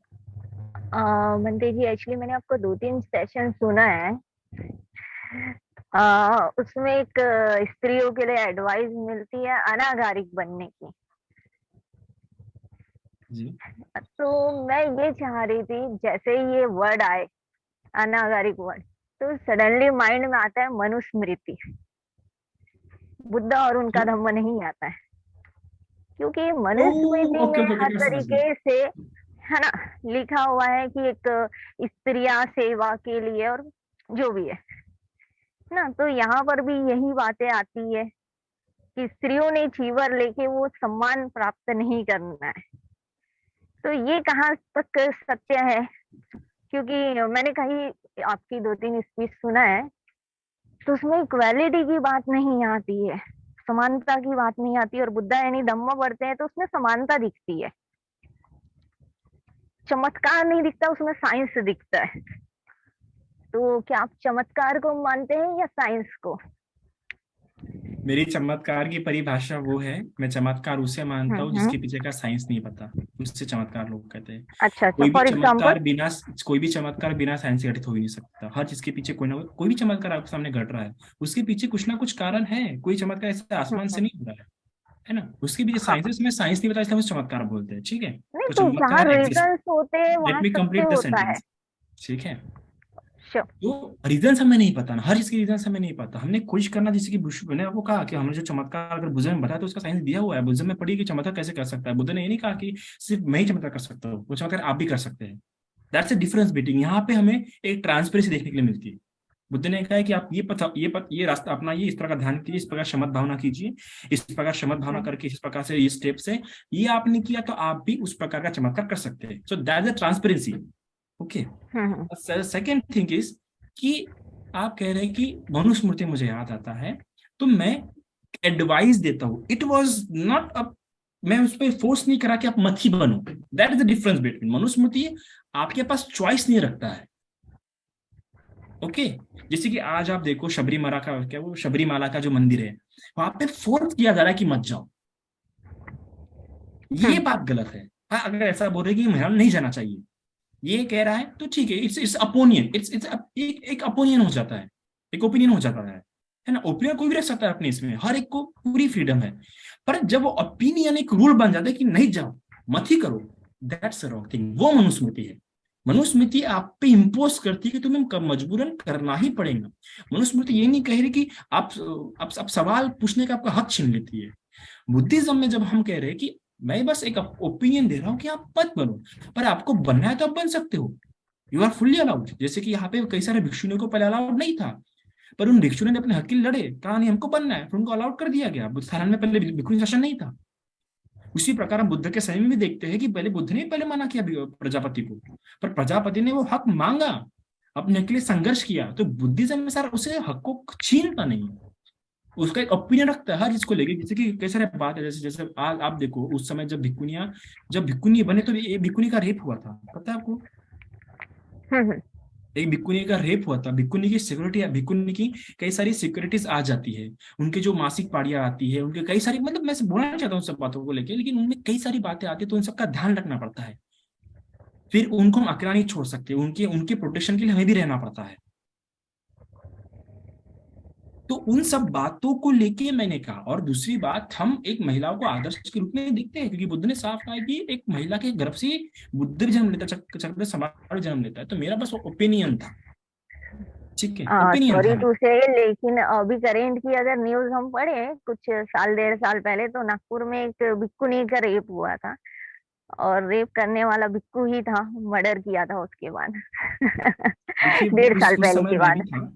बंते जी, एक्चुअली मैंने आपको 2-3 सेशन सुना है। उसमें एक स्त्रियों के लिए एडवाइस मिलती है अनागारिक बनने की। जी। तो मैं ये चाह रही थी, जैसे ही ये वर्ड आए, अनागारिक वर्ड, तो सडनली माइंड में आता है मनुस्मृति। बुद्ध और उनका धम्म नहीं आता है, क्योंकि मनुस्मृति ओके में ओके हर ओके, समझ गया। तरीके से, है ना, लिखा हुआ है कि एक स्त्रियां सेवा के लिए और जो भी है ना। तो यहाँ पर भी यही बातें आती है कि स्त्रियों ने चीवर लेके वो सम्मान प्राप्त नहीं करना है। तो ये कहाँ तक सत्य है? क्योंकि मैंने कहीं आपकी 2-3 स्पीच सुना है, तो उसमें इक्वालिटी की बात नहीं आती है, समानता की बात नहीं आती, और बुद्धा यानी धम्म पढ़ते हैं तो उसमें समानता दिखती है, चमत्कार नहीं दिखता, उसमें साइंस दिखता है। तो क्या आप चमत्कार को मानते हैं या साइंस को? मेरी चमत्कार की परिभाषा वो है, मैं चमत्कार उसे मानता हूँ जिसके पीछे का साइंस नहीं पता, उससे चमत्कार लोग कहते हैं। अच्छा, कोई भी फॉर एग्जाम्पल। चमत्कार बिना साइंस के घटित हो ही नहीं सकता। हर चीज के पीछे कोई भी चमत्कार आपके सामने घट रहा है, उसके पीछे कुछ ना कुछ कारण है। कोई चमत्कार ऐसे आसमान से नहीं हो रहा है ना, उसके पीछे साइंस है, उसमें साइंस नहीं पता इसलिए हम उसे चमत्कार बोलते हैं, ठीक है। नहीं, तो तो जहाँ चमत्कार एग्जिस्ट। रीजंस होते हैं लेट वहां मी सत्य कंप्लीट द होता है। सेंटेंस, ठीक है। Sure. तो रीजन हमें नहीं पता ना, हर चीज की रीजन हमें नहीं पता। हमने कोशिश करना, जैसे कि मैंने आपको कहा कि हमने जो चमत्कार अगर बुद्ध में बताया तो उसका साइंस दिया हुआ है, बुद्ध में पढ़ी कि चमत्कार कैसे कर सकता है। बुद्ध ने ये नहीं कहा कि सिर्फ मैं ही चमत्कार कर सकता हूँ, वो चमत्कार आप भी कर सकते हैं। That's a difference between. यहाँ पे हमें एक ट्रांसपेरेंसी देखने के लिए मिलती है। बुद्ध ने कहा है कि आप ये रास्ता अपनाइए, इस प्रकार ध्यान कीजिए, इस प्रकार शमत भावना कीजिए, इस प्रकार शमत भावना करके इस प्रकार से ये स्टेप्स है, ये आपने किया तो आप भी उस प्रकार का चमत्कार कर सकते हैं। So that's a transparency, okay. Second thing is कि आप कह रहे हैं कि मनुस्मृति मुझे याद आता है, तो मैं एडवाइस देता हूं। इट वॉज नॉट अ मैं उस पर फोर्स नहीं करा कि आप मत ही बनो। That is the difference between Manusmriti आपके पास चॉइस नहीं रखता है। ओके जैसे कि आज आप देखो शबरीमाला का क्या वो शबरीमाला का जो मंदिर है वहां पे फोर्स किया जा रहा है कि मत जाओ, ये बात गलत है। हाँ अगर ऐसा बोल रहे कि महिला नहीं जाना चाहिए ये कह रहा है तो ठीक है, इट्स अपोनियन, इट्स एक अपोनियन हो जाता है, एक ओपिनियन हो जाता है ना। ओपिनियन कोई भी रख सकता है अपने, इसमें हर एक को पूरी फ्रीडम है। पर जब वो ओपिनियन एक रूल बन जाता है कि नहीं जाओ मत ही करो, दैट्स अ रॉन्ग थिंग। वो मनुस्मृति है। मनुस्मृति आप पे इम्पोज करती है कि तुम्हें मजबूरन करना ही पड़ेगा। मनुस्मृति ये नहीं कह रही कि आप सवाल पूछने का आपका हक छीन लेती है। बुद्धिज्म में जब हम कह रहे हैं कि मैं बस एक ओपिनियन दे रहा हूं कि आप मत बनो, पर आपको बनना है तो आप बन सकते हो, यू आर फुल्ली अलाउड। जैसे कि यहाँ पे कई सारे भिक्षुनियों को पहले अलाउड नहीं था, पर उन भिक्षुनियों ने अपने हक के लिए लड़े, कहा नहीं हमको बनना है, फिर उनको अलाउड कर दिया गया। बुद्ध में पहले भिक्षुनी शासन नहीं था। उसी प्रकार हम बुद्ध के समय में भी देखते हैं कि पहले बुद्ध ने पहले मना किया प्रजापति को, पर प्रजापति ने वो हक मांगा, अपने के लिए संघर्ष किया। तो बुद्धिज्म में सारा उसे हक को छीनता नहीं, उसका एक ओपिनियन रखता है हर चीज को लेके। जैसे कि कई सारे बात है, जैसे जैसे आज आप देखो उस समय जब भिक्कुनी बने तो एक भिक्कुनी का रेप हुआ था, पता है आपको? एक भिक्कुनी का रेप हुआ था। भिक्कुनी की सिक्योरिटी, भिक्कुनी की कई सारी सिक्योरिटीज आ जाती है, उनके जो मासिक पाड़ियां आती है, उनके कई सारी, मतलब मैं बोलना चाहता हूँ सब बातों को लेके, लेकिन उनमें कई सारी बातें आती है तो उन सबका ध्यान रखना पड़ता है। फिर उनको हम अकेला नहीं छोड़ सकते, उनके प्रोटेक्शन के लिए हमें भी रहना पड़ता है। तो उन सब बातों को लेके मैंने कहा। और दूसरी बात, हम एक महिलाओं को आदर्श के रूप में देखते हैं, क्योंकि बुद्ध ने साफ कहा कि एक महिला के गर्भ से बुद्ध जन्म लेता है, चक्र समाज जन्म लेता है। तो मेरा बस ओपिनियन था, ठीक है, ओपिनियन सॉरी था। टू से, लेकिन अभी करेंट की अगर न्यूज हम पढ़े कुछ साल 1.5 साल पहले, तो नागपुर में एक भिक्कुनी का रेप हुआ था और रेप करने वाला भिक्कू ही था, मर्डर किया था उसके बाद 1.5 साल पहले की बात।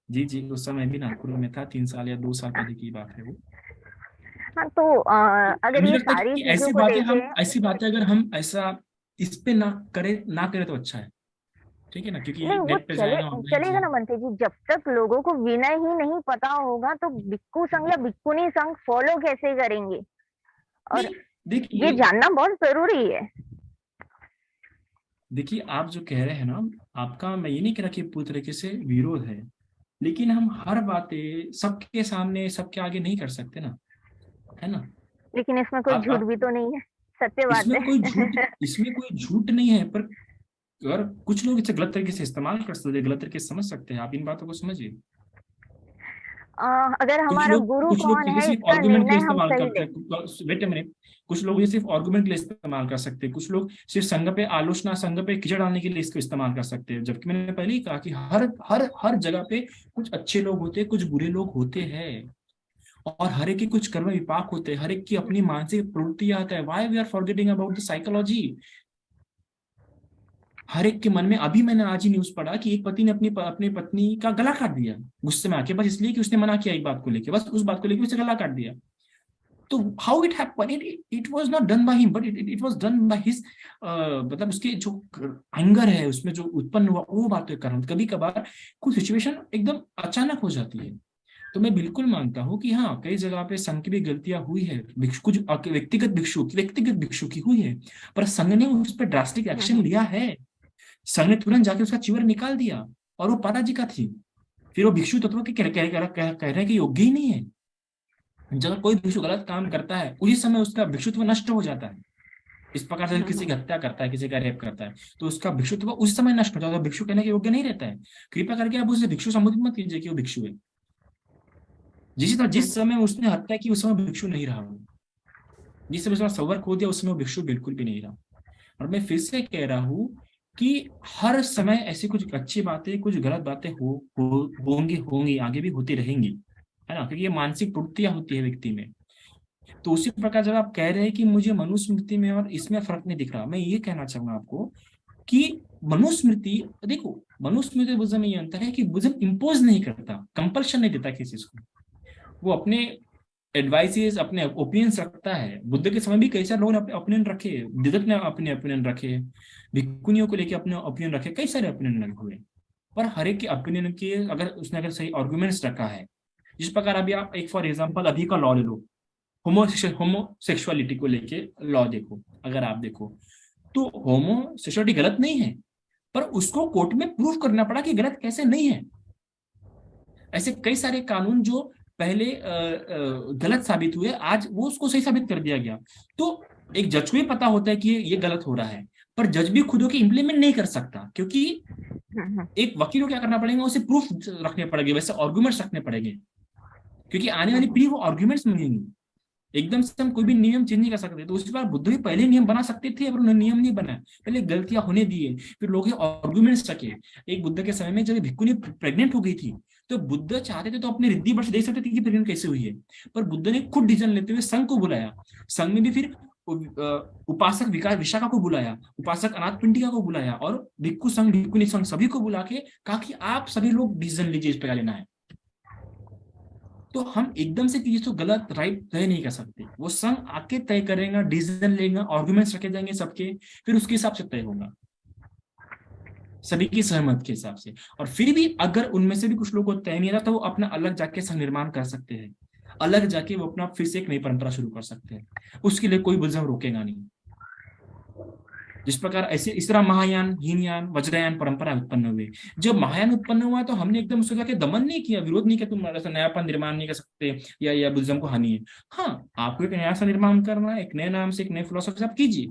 जी जी, उस समय भी नागपुर में था, 3 साल या 2 साल पहले की बात है वो। हाँ तो अगर ये सारी चीजों को देखें, ऐसी बातें अगर हम ऐसा इस पे ना करें तो अच्छा है, ठीक है ना, क्योंकि नहीं वो नेट पे जाएगा चलेगा ना मनते जी। जब तक लोगों को विनय ही नहीं पता होगा तो भिक्खू संघ या भिक्कुनी संघ फॉलो कैसे करेंगे? और ये जानना बहुत जरूरी है। देखिए आप जो कह रहे हैं ना, आपका, मैं ये नहीं कह रहा कि पूरी तरीके से विरोध है, लेकिन हम हर बातें सबके सामने सबके आगे नहीं कर सकते ना, है ना। लेकिन इसमें कोई झूठ भी तो नहीं है, सत्य बात है। इसमें कोई झूठ नहीं है, पर अगर कुछ लोग इसे गलत तरीके से इस्तेमाल कर सकते हैं, गलत तरीके से समझ सकते हैं। आप इन बातों को समझिए। अगर हमारा गुरु कौन है इसका निर्णय हम सही लें। वेट अ मिनट, कुछ लोग ये सिर्फ आर्गुमेंट के लिए इस्तेमाल कर सकते हैं, कुछ लोग सिर्फ संघ पे आलोचना, संघ पे कीचड़ डालने के लिए इसको इस्तेमाल कर सकते हैं। जबकि मैंने पहले ही कहा कि हर जगह पे कुछ अच्छे लोग होते हैं, कुछ बुरे लोग होते हैं, और हर एक की कुछ कर्म विपाक होते हैं, हर एक की अपनी मानसिक प्रवृत्ति आता है। Why we are forgetting about the psychology? हर एक के मन में, अभी मैंने आज ही न्यूज पढ़ा कि एक पति ने अपनी पत्नी का गला काट दिया गुस्से में आके, बस इसलिए कि उसने मना किया एक बात को लेके, बस उस बात को लेके उसे गला काट दिया। तो how it happened? It was not done by him, but it was done by his, मतलब उसके जो एंगर है उसमें जो उत्पन्न हुआ वो बात के कारण। कभी कभार कुछ सिचुएशन एकदम अचानक हो जाती है। तो मैं बिल्कुल मानता हूँ कि हाँ, कई जगह पे संघ की भी गलतियां हुई है, कुछ व्यक्तिगत भिक्षु की हुई है, पर संघ ने उस पर ड्रास्टिक एक्शन लिया है। संघ ने तुरंत जाके उसका चिवर निकाल दिया, और वो पादाजी का थी। फिर वो भिक्षु तत्व के कह रहे कि योग्य ही नहीं है। जब कोई भिक्षु गलत काम करता है उसी समय उसका भिक्षुत्व नष्ट हो जाता है। इस प्रकार से किसी की हत्या करता है, किसी का रेप करता है, तो उसका भिक्षुत्व उसी समय नष्ट हो जाता है, भिक्षु कहने के योग्य नहीं रहता है। कृपया करके आप उसे भिक्षु संबोधित मत कीजिए कि वो भिक्षु है। जिस समय उसने हत्या की उस समय भिक्षु नहीं रहा, जिस समय उसने सवर खो दिया उस समय भिक्षु बिल्कुल भी नहीं रहा। और मैं फिर से कह रहा हूँ कि हर समय ऐसी कुछ अच्छी बातें, कुछ गलत बातें होंगी, आगे भी होती रहेंगी, है ना, क्योंकि ये मानसिक प्रवृत्तियां होती है व्यक्ति में। तो उसी प्रकार जब आप कह रहे हैं कि मुझे मनुस्मृति में और इसमें फर्क नहीं दिख रहा, मैं ये कहना चाहूंगा आपको कि मनुस्मृति, देखो मनुस्मृति बुद्धिज्म में ये अंतर है कि बुद्धिज्म इंपोज नहीं करता, कंपल्शन नहीं देता किसी को, वो अपने एडवाइसेस, अपने ओपिनियंस रखता है। बुद्ध के समय भी कई सारे लोगों ने अपने ओपिनियन रखे, दिदक ने अपने ओपिनियन रखे, भिक्खुनियों को लेके अपने ओपिनियन रखे, कई सारे ओपिनियन लगे हुए। पर हर एक के ओपिनियन के अगर उसने सही आर्गुमेंट्स रखा है, जिस प्रकार अभी आप एक फॉर एग्जांपल अभी का लॉ ले लो, होमोसेक्सुअलिटी को लेके लॉ देखो, अगर आप देखो तो होमोसेक्सुअलिटी गलत नहीं है, पर उसको कोर्ट में प्रूव करना पड़ा कि गलत कैसे नहीं है। ऐसे कई सारे कानून जो पहले गलत साबित हुए, आज वो उसको सही साबित कर दिया गया। तो एक जज को भी पता होता है कि ये गलत हो रहा है, पर जज भी खुद होकर इम्प्लीमेंट नहीं कर सकता, क्योंकि एक वकील को क्या करना पड़ेगा, उसे प्रूफ रखने पड़ेंगे, वैसे आर्गुमेंट्स रखने पड़ेंगे, क्योंकि आने वाली पीढ़ी वो आर्गुमेंट्स मांगेंगी। एकदम से हम कोई भी नियम चेंज नहीं कर सकते। तो उसी बार बुद्ध भी पहले नियम बना सकते थे, पर उन्होंने नियम नहीं बनाया, पहले गलतियां होने दिए, फिर लोग आर्गुमेंट्स रखे। एक बुद्ध के समय में जब भिक्खुनी प्रेग्नेंट हो गई थी, तो बुद्ध चाहते थे तो अपनी रिद्धि वर्ष देख सकते थे कि प्रेग्नेंट कैसे हुई है, पर बुद्ध ने खुद डिसीजन लेते हुए संघ को बुलाया। संघ में भी फिर उपासक विशाखा को बुलाया, उपासक अनाथ पिंडिका को बुलाया, और भिक्खु संघ, भिक्खुनी संघ सभी को बुला के कहा कि आप सभी लोग डिसीजन लीजिए, इस पे क्या लेना है। तो हम एकदम से चीजें तो गलत राइट तय नहीं कर सकते, वो संघ आके तय करेगा, डिसीजन लेगा, आर्गुमेंट्स रखे जाएंगे सबके, फिर उसके हिसाब से तय होगा, सभी की सहमत के हिसाब से। और फिर भी अगर उनमें से भी कुछ लोगों को तय नहीं आता, तो वो अपना अलग जाके संघ निर्माण कर सकते हैं, अलग जाके वो अपना फिर से एक नई परंपरा शुरू कर सकते हैं, उसके लिए कोई बुद्धिज्म रोकेगा नहीं। जिस प्रकार ऐसे इस तरह महायान, हीनयान, वज्रयान परंपरा उत्पन्न हुए। जब महायान उत्पन्न हुआ तो हमने एकदम उसको जाके दमन नहीं किया, विरोध नहीं किया, तुम ऐसा नयापन निर्माण नहीं कर सकते या बुद्धिज्म को हानि है। हाँ, आपको एक नया सा निर्माण करना है, एक नए नाम से, एक नए फिलोसफी से आप कीजिए,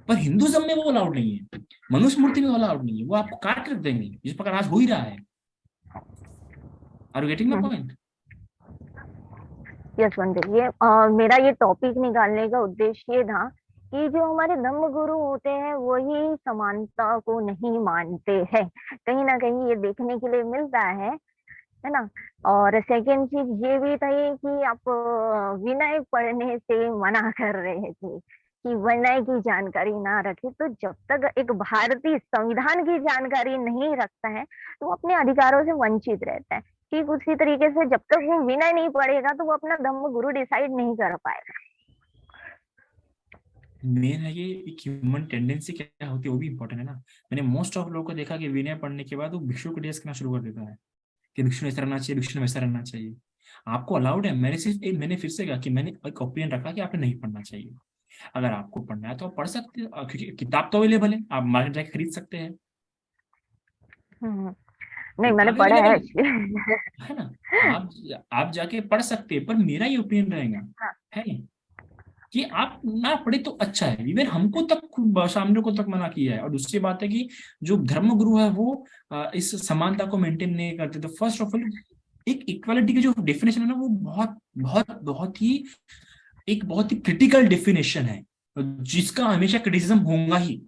पर हिंदुज्म में वो अलाउड नहीं है, मनुष्य मूर्ति में अलाउड नहीं है, वो आपको काट कर देंगे, जिस प्रकार आज हो ही रहा है। Are you getting my point? Yes बंदे, ये मेरा ये टॉपिक निकालने का उद्देश्य ये था कि जो हमारे धम्म गुरु होते हैं वही समानता को नहीं मानते हैं, कहीं ना कहीं ये देखने के लिए मिलता है ना। और सेकंड चीज ये भी था कि आप विनय पढ़ने से मना कर रहे थे कि विनय की जानकारी ना रखे। तो जब तक एक भारतीय संविधान की जानकारी नहीं रखता है तो वो अपने अधिकारों से वंचित रहता है। ठीक उसी तरीके से जब तक वो विनय नहीं पढ़ेगा तो वो अपना धम्म गुरु डिसाइड नहीं कर पाएगा। मेन है ये एक ह्यूमन टेंडेंसी क्या होती है, वो भी इंपॉर्टेंट है ना। मैंने मोस्ट ऑफ लोगों को देखा कि विनय पढ़ने के बाद वो भिक्षु को ड्रेस करना शुरू कर देता है कि भिक्षु ने ऐसा रहना चाहिए, भिक्षु ने वैसा रहना चाहिए। आपको अलाउड है, मैंने फिर से कहा कि मैंने एक ओपिनियन रखा कि आपने नहीं पढ़ना चाहिए। अगर आपको पढ़ना है तो आप पढ़ सकते हो, क्योंकि किताब तो अवेलेबल है, आप मार्केट जाके खरीद सकते हैं। नहीं, मैंने पढ़ा है है ना, आप जाके पढ़ सकते हैं, पर मेरा ये ओपिनियन रहेगा है कि आप ना पढ़े तो अच्छा है। इवन हमको तक सामने को तक मना किया है। और दूसरी बात है कि जो धर्म गुरु है वो इस समानता को मेंटेन नहीं करते। तो फर्स्ट ऑफ ऑल एक इक्वालिटी की जो डेफिनेशन है ना, वो बहुत ही क्रिटिकल डेफिनेशन है, जिसका हमेशा क्रिटिसिज्म होगा ही,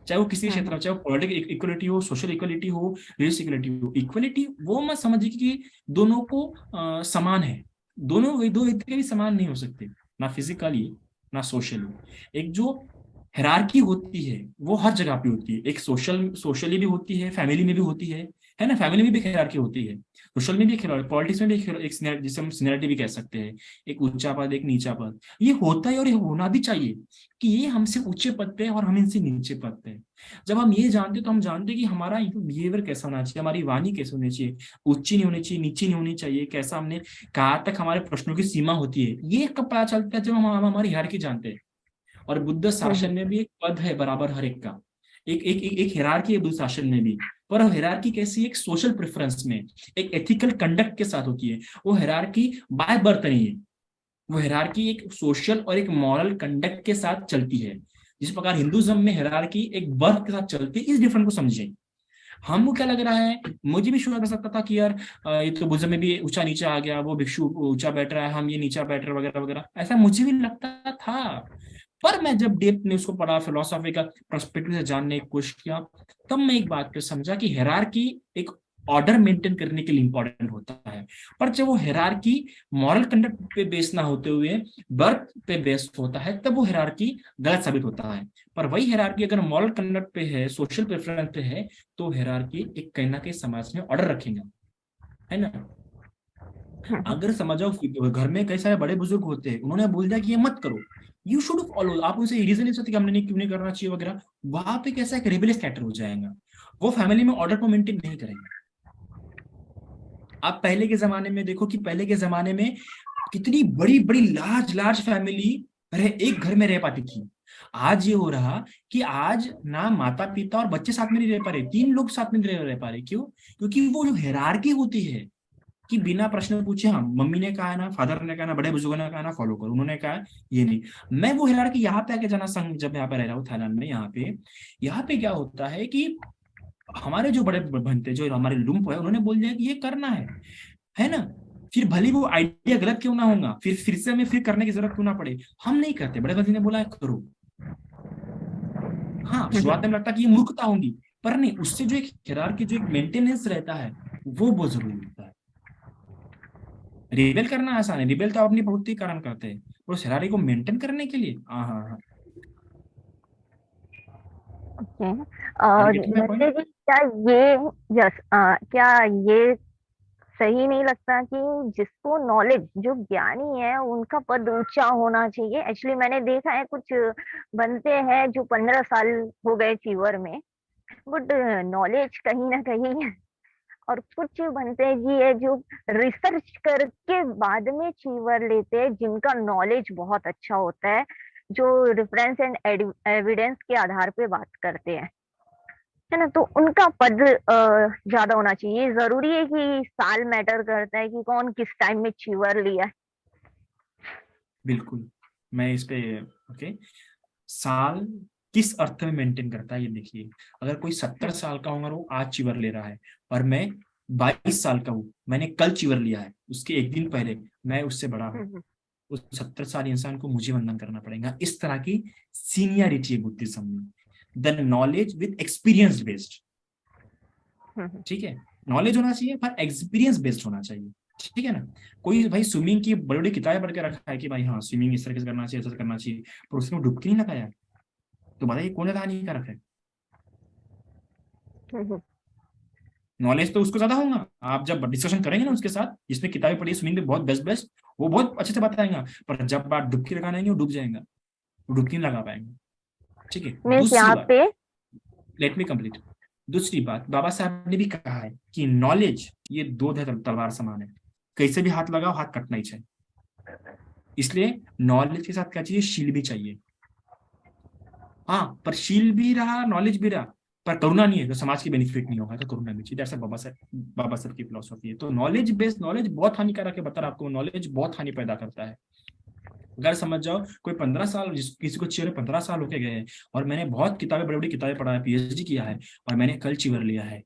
चाहे वो किसी क्षेत्र में, चाहे वो पॉलिटिकल इक्वलिटी हो, सोशल इक्वलिटी हो, रिलीजियस इक्वलिटी हो। इक्वलिटी वो मत समझिए कि दोनों को समान है, दो व्यक्ति भी समान नहीं हो सकते, ना फिजिकली ना सोशली। एक जो हायरार्की होती है वो हर जगह पे होती है, एक सोशली भी होती है, फैमिली में भी होती है ना, फैमिली में भी हायरार्की होती है, सोशल में भी, पॉलिटिक्स में भी एक जिसे हम सीनियरिटी भी कह सकते हैं, एक ऊंचा पद एक नीचा पद, ये होता है और ये होना भी चाहिए कि ये हमसे ऊंचे पद पे है और हम इनसे नीचे पद पे। जब हम ये जानते तो हम जानते कि हमारा बिहेवियर कैसा होना चाहिए, हमारी वाणी कैसे होनी चाहिए, ऊंची नहीं होनी चाहिए, नीची नहीं होनी चाहिए, कैसा हमने कहाँ तक हमारे प्रश्नों की सीमा होती है, ये कब पता चलता है? जब हम हमारी हायरार्की जानते हैं। और बुद्ध शासन में भी एक पद है बराबर हर एक का, एक हायरार्की है बुद्ध शासन में भी, पर हायरार्की कैसी, एक सोशल प्रेफरेंस में, एक एथिकल कंडक्ट के साथ होती है। वो हायरार्की बाय बर्थ नहीं है, वो हायरार्की एक सोशल और एक मॉरल कंडक्ट के साथ चलती है। जिस प्रकार हिंदुज्म में हायरार्की एक बर्थ के साथ चलती है। इस डिफरेंस को समझें। हमको क्या लग रहा है, मुझे भी शुरू कर सकता था कि यार ये तो बुद्ध में भी ऊंचा नीचा आ गया, वो भिक्षु ऊंचा बैठ रहा है, हम ये नीचा बैठ रहे वगैरह वगैरह, ऐसा मुझे भी लगता था। पर मैं जब डेप्थ में उसको पढ़ा, फिलोसॉफी का पर्सपेक्टिव से जानने की कोशिश किया, तब मैं एक बात पे समझा कि हायरार्की एक ऑर्डर मेंटेन करने के लिए इंपॉर्टेंट होता है, पर जब वो हायरार्की मॉरल कंडक्ट पे बेस ना होते हुए बर्थ पे बेस होता है, तब वो हायरार्की गलत साबित होता है। पर वही हायरार्की अगर मॉरल कंडक्ट पे है, सोशल प्रेफरेंस पे है, तो हायरार्की एक कहीं ना कहीं समाज में ऑर्डर रखेगा, है ना। अगर समझो घर में कई सारे बड़े बुजुर्ग होते हैं, उन्होंने बोल दिया कि ये मत करो, यू शुड फॉलो, आप उनसे रीजन नहीं सकते कि हमने क्यों नहीं करना चाहिए वगैरह, वहां पे कैसा एक रेबेलियस कैरेक्टर हो जाएगा, वो फैमिली में ऑर्डर को मेंटेन नहीं करेंगे। आप पहले के जमाने में देखो कि पहले के जमाने में कितनी बड़ी बड़ी लार्ज लार्ज फैमिली एक घर में रह पाती थी। आज ये हो रहा कि आज ना माता पिता और बच्चे साथ में नहीं रह पा रहे, 3 लोग साथ में नहीं रह पा रहे। क्यों? क्योंकि वो जो हायरार्की होती है कि बिना प्रश्न पूछे, हाँ मम्मी ने कहा ना, फादर ने कहा ना, बड़े बुजुर्गों ने कहा ना, फॉलो करो, उन्होंने कहा ये नहीं। मैं वो हायरार्की यहाँ पे आके जाना संघ, जब यहाँ पे रह रहा हूँ थाईलैंड में, यहाँ पे क्या होता है कि हमारे जो बड़े बनते, जो हमारे लुम्प है, उन्होंने बोल दिया कि ये करना है ना। फिर भले वो आइडिया गलत क्यों ना होगा, फिर से हमें फिर करने की जरूरत क्यों ना पड़े, हम नहीं करते। बड़े भाई ने बोला करो। हाँ, शुरुआत में लगता कि ये मूर्खता होगी, पर नहीं, उससे जो एक हायरार्की, जो एक मेंटेनेंस रहता है, वो बहुत जरूरी होता है। रिबेल करना आसान है, रिबेल तो अपनी प्रवृत्ति के कारण करते हैं, और उस हायरार्की को मेंटेन करने के लिए हाँ। नंदे जी, क्या ये सही नहीं लगता कि जिसको नॉलेज, जो ज्ञानी है, उनका पद ऊंचा होना चाहिए? एक्चुअली मैंने देखा है कुछ बनते हैं जो 15 साल हो गए चीवर में, बट नॉलेज कहीं ना कहीं, और कुछ बनते जी है जो रिसर्च करके बाद में चीवर लेते हैं, जिनका नॉलेज बहुत अच्छा होता है, जो रेफरेंस एंड एविडेंस के आधार पे बात करते हैं, है ना। तो उनका पद ज्यादा होना चाहिए। जरूरी है कि साल मैटर करता है कि कौन किस टाइम में चीवर लिया है? बिल्कुल, मैं इस पे ओके, साल किस अर्थ में मेंटेन करता है ये देखिए। अगर कोई 70 साल का होगा, वो आज चीवर ले रहा है, और मैं 22 साल का हूँ, मैंने कल चीवर लिया है, उसके एक दिन पहले, मैं उससे बड़ा हूँ, उस 70 साल इंसान को मुझे वंदन करना पड़ेगा। इस तरह की सीनियरिटी है बुद्धिज्म में। The knowledge with experience based, ठीक है, नॉलेज होना चाहिए पर एक्सपीरियंस बेस्ड होना चाहिए, ठीक है ना। कोई भाई स्विमिंग की बड़ी बड़ी किताबें पढ़ के रखा है कि भाई हाँ स्विमिंग इस तरह से करना चाहिए, ऐसा करना चाहिए, पर उसने डुबकी नहीं लगाया, तो बताइए कौन ज्यादा हानिकारक है? नॉलेज तो उसको ज्यादा होगा। आप जब डिस्कशन करेंगे ना उसके साथ, जिसने किताबें पढ़ी स्विमिंग में बहुत बेस्ट, वो बहुत अच्छे से बताएगा, पर जब बात डुबकी लगाने वो डूब जाएगा, वो डुबकी नहीं लगा पाएंगे, ठीक है। दूसरी बात, लेट मी कंप्लीट। दूसरी बात, बाबा साहब ने भी कहा है कि नॉलेज ये 2 तलवार समान है, कैसे भी हाथ लगाओ, हाथ कटना ही चाहिए। इसलिए नॉलेज के साथ क्या चाहिए? शील भी चाहिए। हाँ, पर शील भी रहा, नॉलेज भी रहा, पर करुणा नहीं है तो समाज की बेनिफिट नहीं होगा, तो करुणा भी चाहिए। बाबा साहब की फिलोसॉफी है। तो नॉलेज बेस्ड, नॉलेज बहुत हानिकारक है, बता रहा आपको, नॉलेज बहुत हानि पैदा करता है। अगर समझ जाओ कोई 15 साल, किसी को चीवर 15 साल होके गए हैं, और मैंने बहुत किताबें, बड़ी बड़ी किताबें पढ़ा है, पीएचडी किया है, और मैंने कल चीवर लिया है,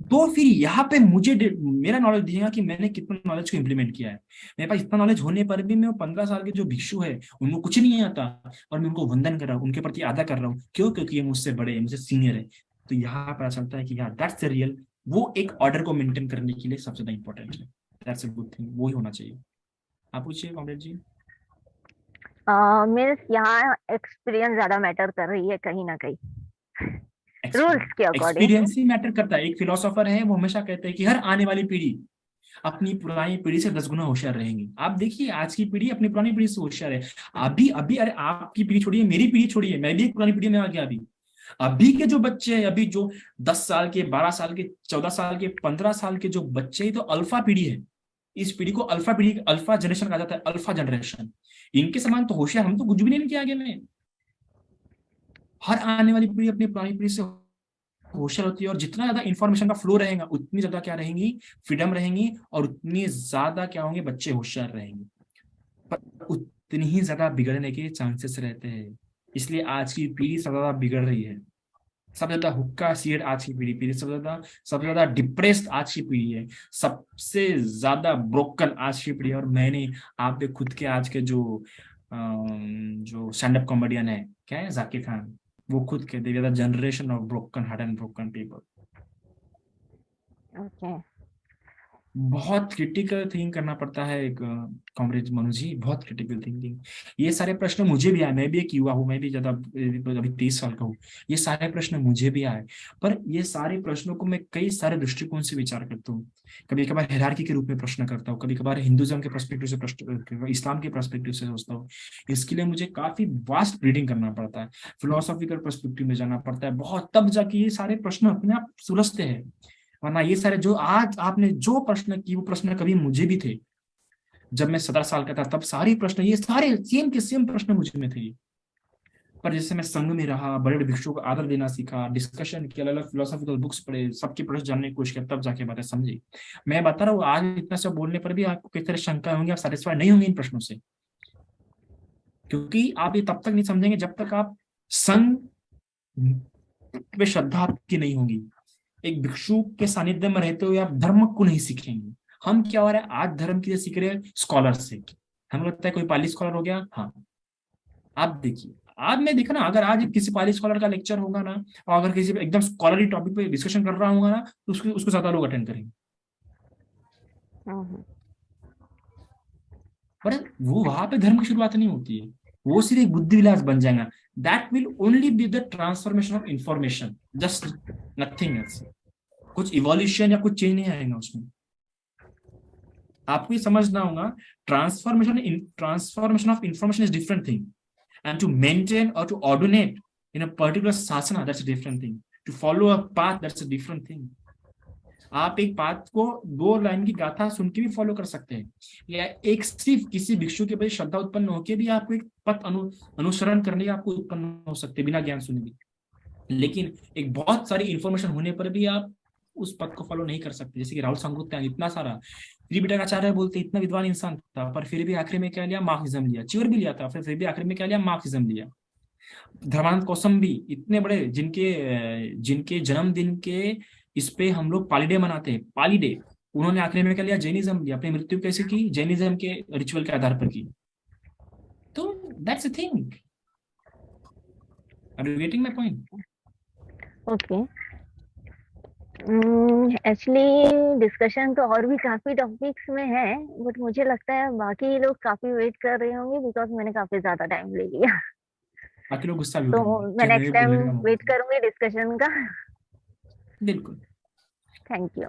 तो फिर यहाँ पे मुझे मेरा नॉलेज दिखेगा कि मैंने कितना नॉलेज को इम्प्लीमेंट किया है। मेरे पास इतना नॉलेज होने पर भी मैं 15 साल के जो भिक्षु है, उनको कुछ नहीं आता, और मैं उनको वंदन कर रहा हूँ, उनके प्रति आदर कर रहा हूँ। क्यों? क्योंकि ये मुझसे बड़े हैं, मुझसे सीनियर है। तो यहाँ पता चलता है कि यार दैट्स द रियल, वो एक ऑर्डर को मेंटेन करने के लिए सबसे ज्यादा इंपॉर्टेंट है। दैट्स अ गुड थिंग, वो ही होना चाहिए। आप पूछिए कॉमरेड जी। मीन्स यहाँ एक्सपीरियंस ज्यादा मैटर कर रही है कहीं ना कहीं, रूल्स के अकॉर्डिंग। एक्सपीरियंस ही मैटर करता है। एक फिलोसोफर है, वो हमेशा कहते हैं कि हर आने वाली पीढ़ी अपनी पुरानी पीढ़ी से 10 गुना होशियार रहेंगी। आप देखिए आज की पीढ़ी अपनी पुरानी पीढ़ी से होशियार है। अभी अरे आपकी पीढ़ी छोड़िए, मेरी पीढ़ी छोड़िए, मैं भी एक पुरानी पीढ़ी में आ गया। अभी के जो बच्चे हैं, अभी जो 10 साल के, 12 साल के, 14 साल के, 15 साल के जो बच्चे हैं, तो अल्फा पीढ़ी है। इस पीढ़ी को अल्फा पीढ़ी, अल्फा जनरेशन कहा जाता है, अल्फा जनरेशन। इनके समान तो होशियार हम तो कुछ भी नहीं इनके आगे में। हर आने वाली पीढ़ी अपनी पुरानी पीढ़ी से होशियार होती है, और जितना ज्यादा इंफॉर्मेशन का फ्लो रहेगा, उतनी ज्यादा क्या रहेंगी? फ्रीडम रहेंगी, और उतनी ज्यादा क्या होंगे? बच्चे होशियार रहेंगे, पर उतनी ही ज्यादा बिगड़ने के चांसेस रहते हैं। इसलिए आज की पीढ़ी सबसे ज्यादा बिगड़ रही है, सबसे ज्यादा हुक्का सिगरेट आज की पीढ़ी सबसे ज्यादा डिप्रेस्ड आज की पीढ़ी है, सबसे ज्यादा ब्रोकन आज की पीढ़ी है। और मैंने आप भी खुद के आज के जो स्टैंड अप कॉमेडियन है, क्या है, जाकिर खान, वो खुद कहते हैं generation of broken heart and broken people. बहुत क्रिटिकल थिंक करना पड़ता है एक कॉमरेड मनु जी, बहुत क्रिटिकल थिंकिंग। ये सारे प्रश्न मुझे भी आए, मैं भी एक युवा हूँ, मैं भी ज्यादा अभी 30 साल का हूँ। ये सारे प्रश्न मुझे भी आए, पर ये सारे प्रश्नों को मैं कई सारे दृष्टिकोण से विचार करता हूँ। कभी कभार हायरार्की के रूप में प्रश्न करता हूँ, कभी कभार हिंदुइज्म के पर्सपेक्टिव से, इस्लाम के पर्सपेक्टिव से सोचता हूँ। इसके लिए मुझे काफी वास्ट रीडिंग करना पड़ता है, फिलोसॉफिकल पर्सपेक्टिव में जाना पड़ता है बहुत, तब जाके ये सारे प्रश्न अपने आप सुलझते हैं। वरना ये सारे जो आज आपने जो प्रश्न की, वो प्रश्न कभी मुझे भी थे, जब मैं 17 साल का था तब सारे प्रश्न, ये सारे सेम के सेम प्रश्न मुझ में थे। पर जैसे मैं संघ में रहा, बड़े बड़े भिक्षुओं को आदर देना सीखा, डिस्कशन किया, अलग अलग फिलोसॉफिकल बुक्स पढ़े, सबके प्रश्न जानने की कोशिश किया, तब जाके बातें समझी। मैं बता रहा हूँ आज इतना सब बोलने पर भी आपको किस तरह शंका होंगी, आप सेटिस्फाई नहीं होंगे इन प्रश्नों से, क्योंकि आप ये तब तक नहीं समझेंगे जब तक आप संघ पे श्रद्धा आपकी नहीं होगी। एक भिक्षु के सानिध्य में रहते हुए आप धर्म को नहीं सीखेंगे। हम क्या हो रहा है आज धर्म की सीख रहे हैं स्कॉलर से, हमें लगता है कोई पाली स्कॉलर हो गया। हाँ, आप देखिए आज मैं देखा ना, अगर आज किसी पाली स्कॉलर का लेक्चर होगा ना, और अगर किसी एकदम स्कॉलरी टॉपिक पे डिस्कशन कर रहा होगा ना, तो उसको ज्यादा लोग अटेंड करेंगे। पर वो वहां पे धर्म की शुरुआत नहीं होती है, वो सिर्फ एक बुद्धि विलास बन जाएगा। That will only be the transformation of information, just nothing else. कुछ इवोल्यूशन या कुछ चेंज नहीं आएगा उसमें। आपको ये समझना होगा, transformation of information is different thing, and to maintain or to ordinate in a particular sasana, that's a different thing. To follow a path, that's a different thing. आप एक पाथ को 2 लाइन की गाथा सुन के भी फॉलो कर सकते हैं, या एक सिर्फ किसी भिक्षु के प्रति श्रद्धा उत्पन्न होकर भी आपको एक पथ अनुसरण करने का आपको उत्पन्न हो सकते बिना ज्ञान सुने भी। लेकिन एक बहुत सारी इंफॉर्मेशन होने पर भी आप उस पथ को फॉलो नहीं कर सकते। जैसे कि राहुल सांगुत्यान, इतना सारा त्रिपिटकाचार्य बोलते इतना विद्वान इंसान था, पर फिर भी आखिर में क्या लिया, मार्क्सिज्म लिया, चिवर भी लिया था, फिर भी आखिर में क्या लिया, मार्क्सिज्म लिया। धर्मानंद कौसम्बी इतने बड़े, जिनके जन्मदिन के इस पे हम लोग पाली डे मनाते हैं, पाली डे, उन्होंने आखिर में क्या लिया, जैनिज्म लिया। अपनी मृत्यु कैसे की, जैनिज्म के रिचुअल के आधार पर की। तो that's a thing. Are you getting my point? Okay, actually discussion तो और भी काफी टॉपिक्स में है, बट मुझे लगता है बाकी लोग काफी वेट कर रहे होंगे, बिकॉज मैंने काफी ज्यादा टाइम ले लिया। बाकी लोग गुस्सा भी तो उठाएंगे, मैं नेक्स्ट टाइम वेट करूंगी डिस्कशन का। बिल्कुल। Thank you.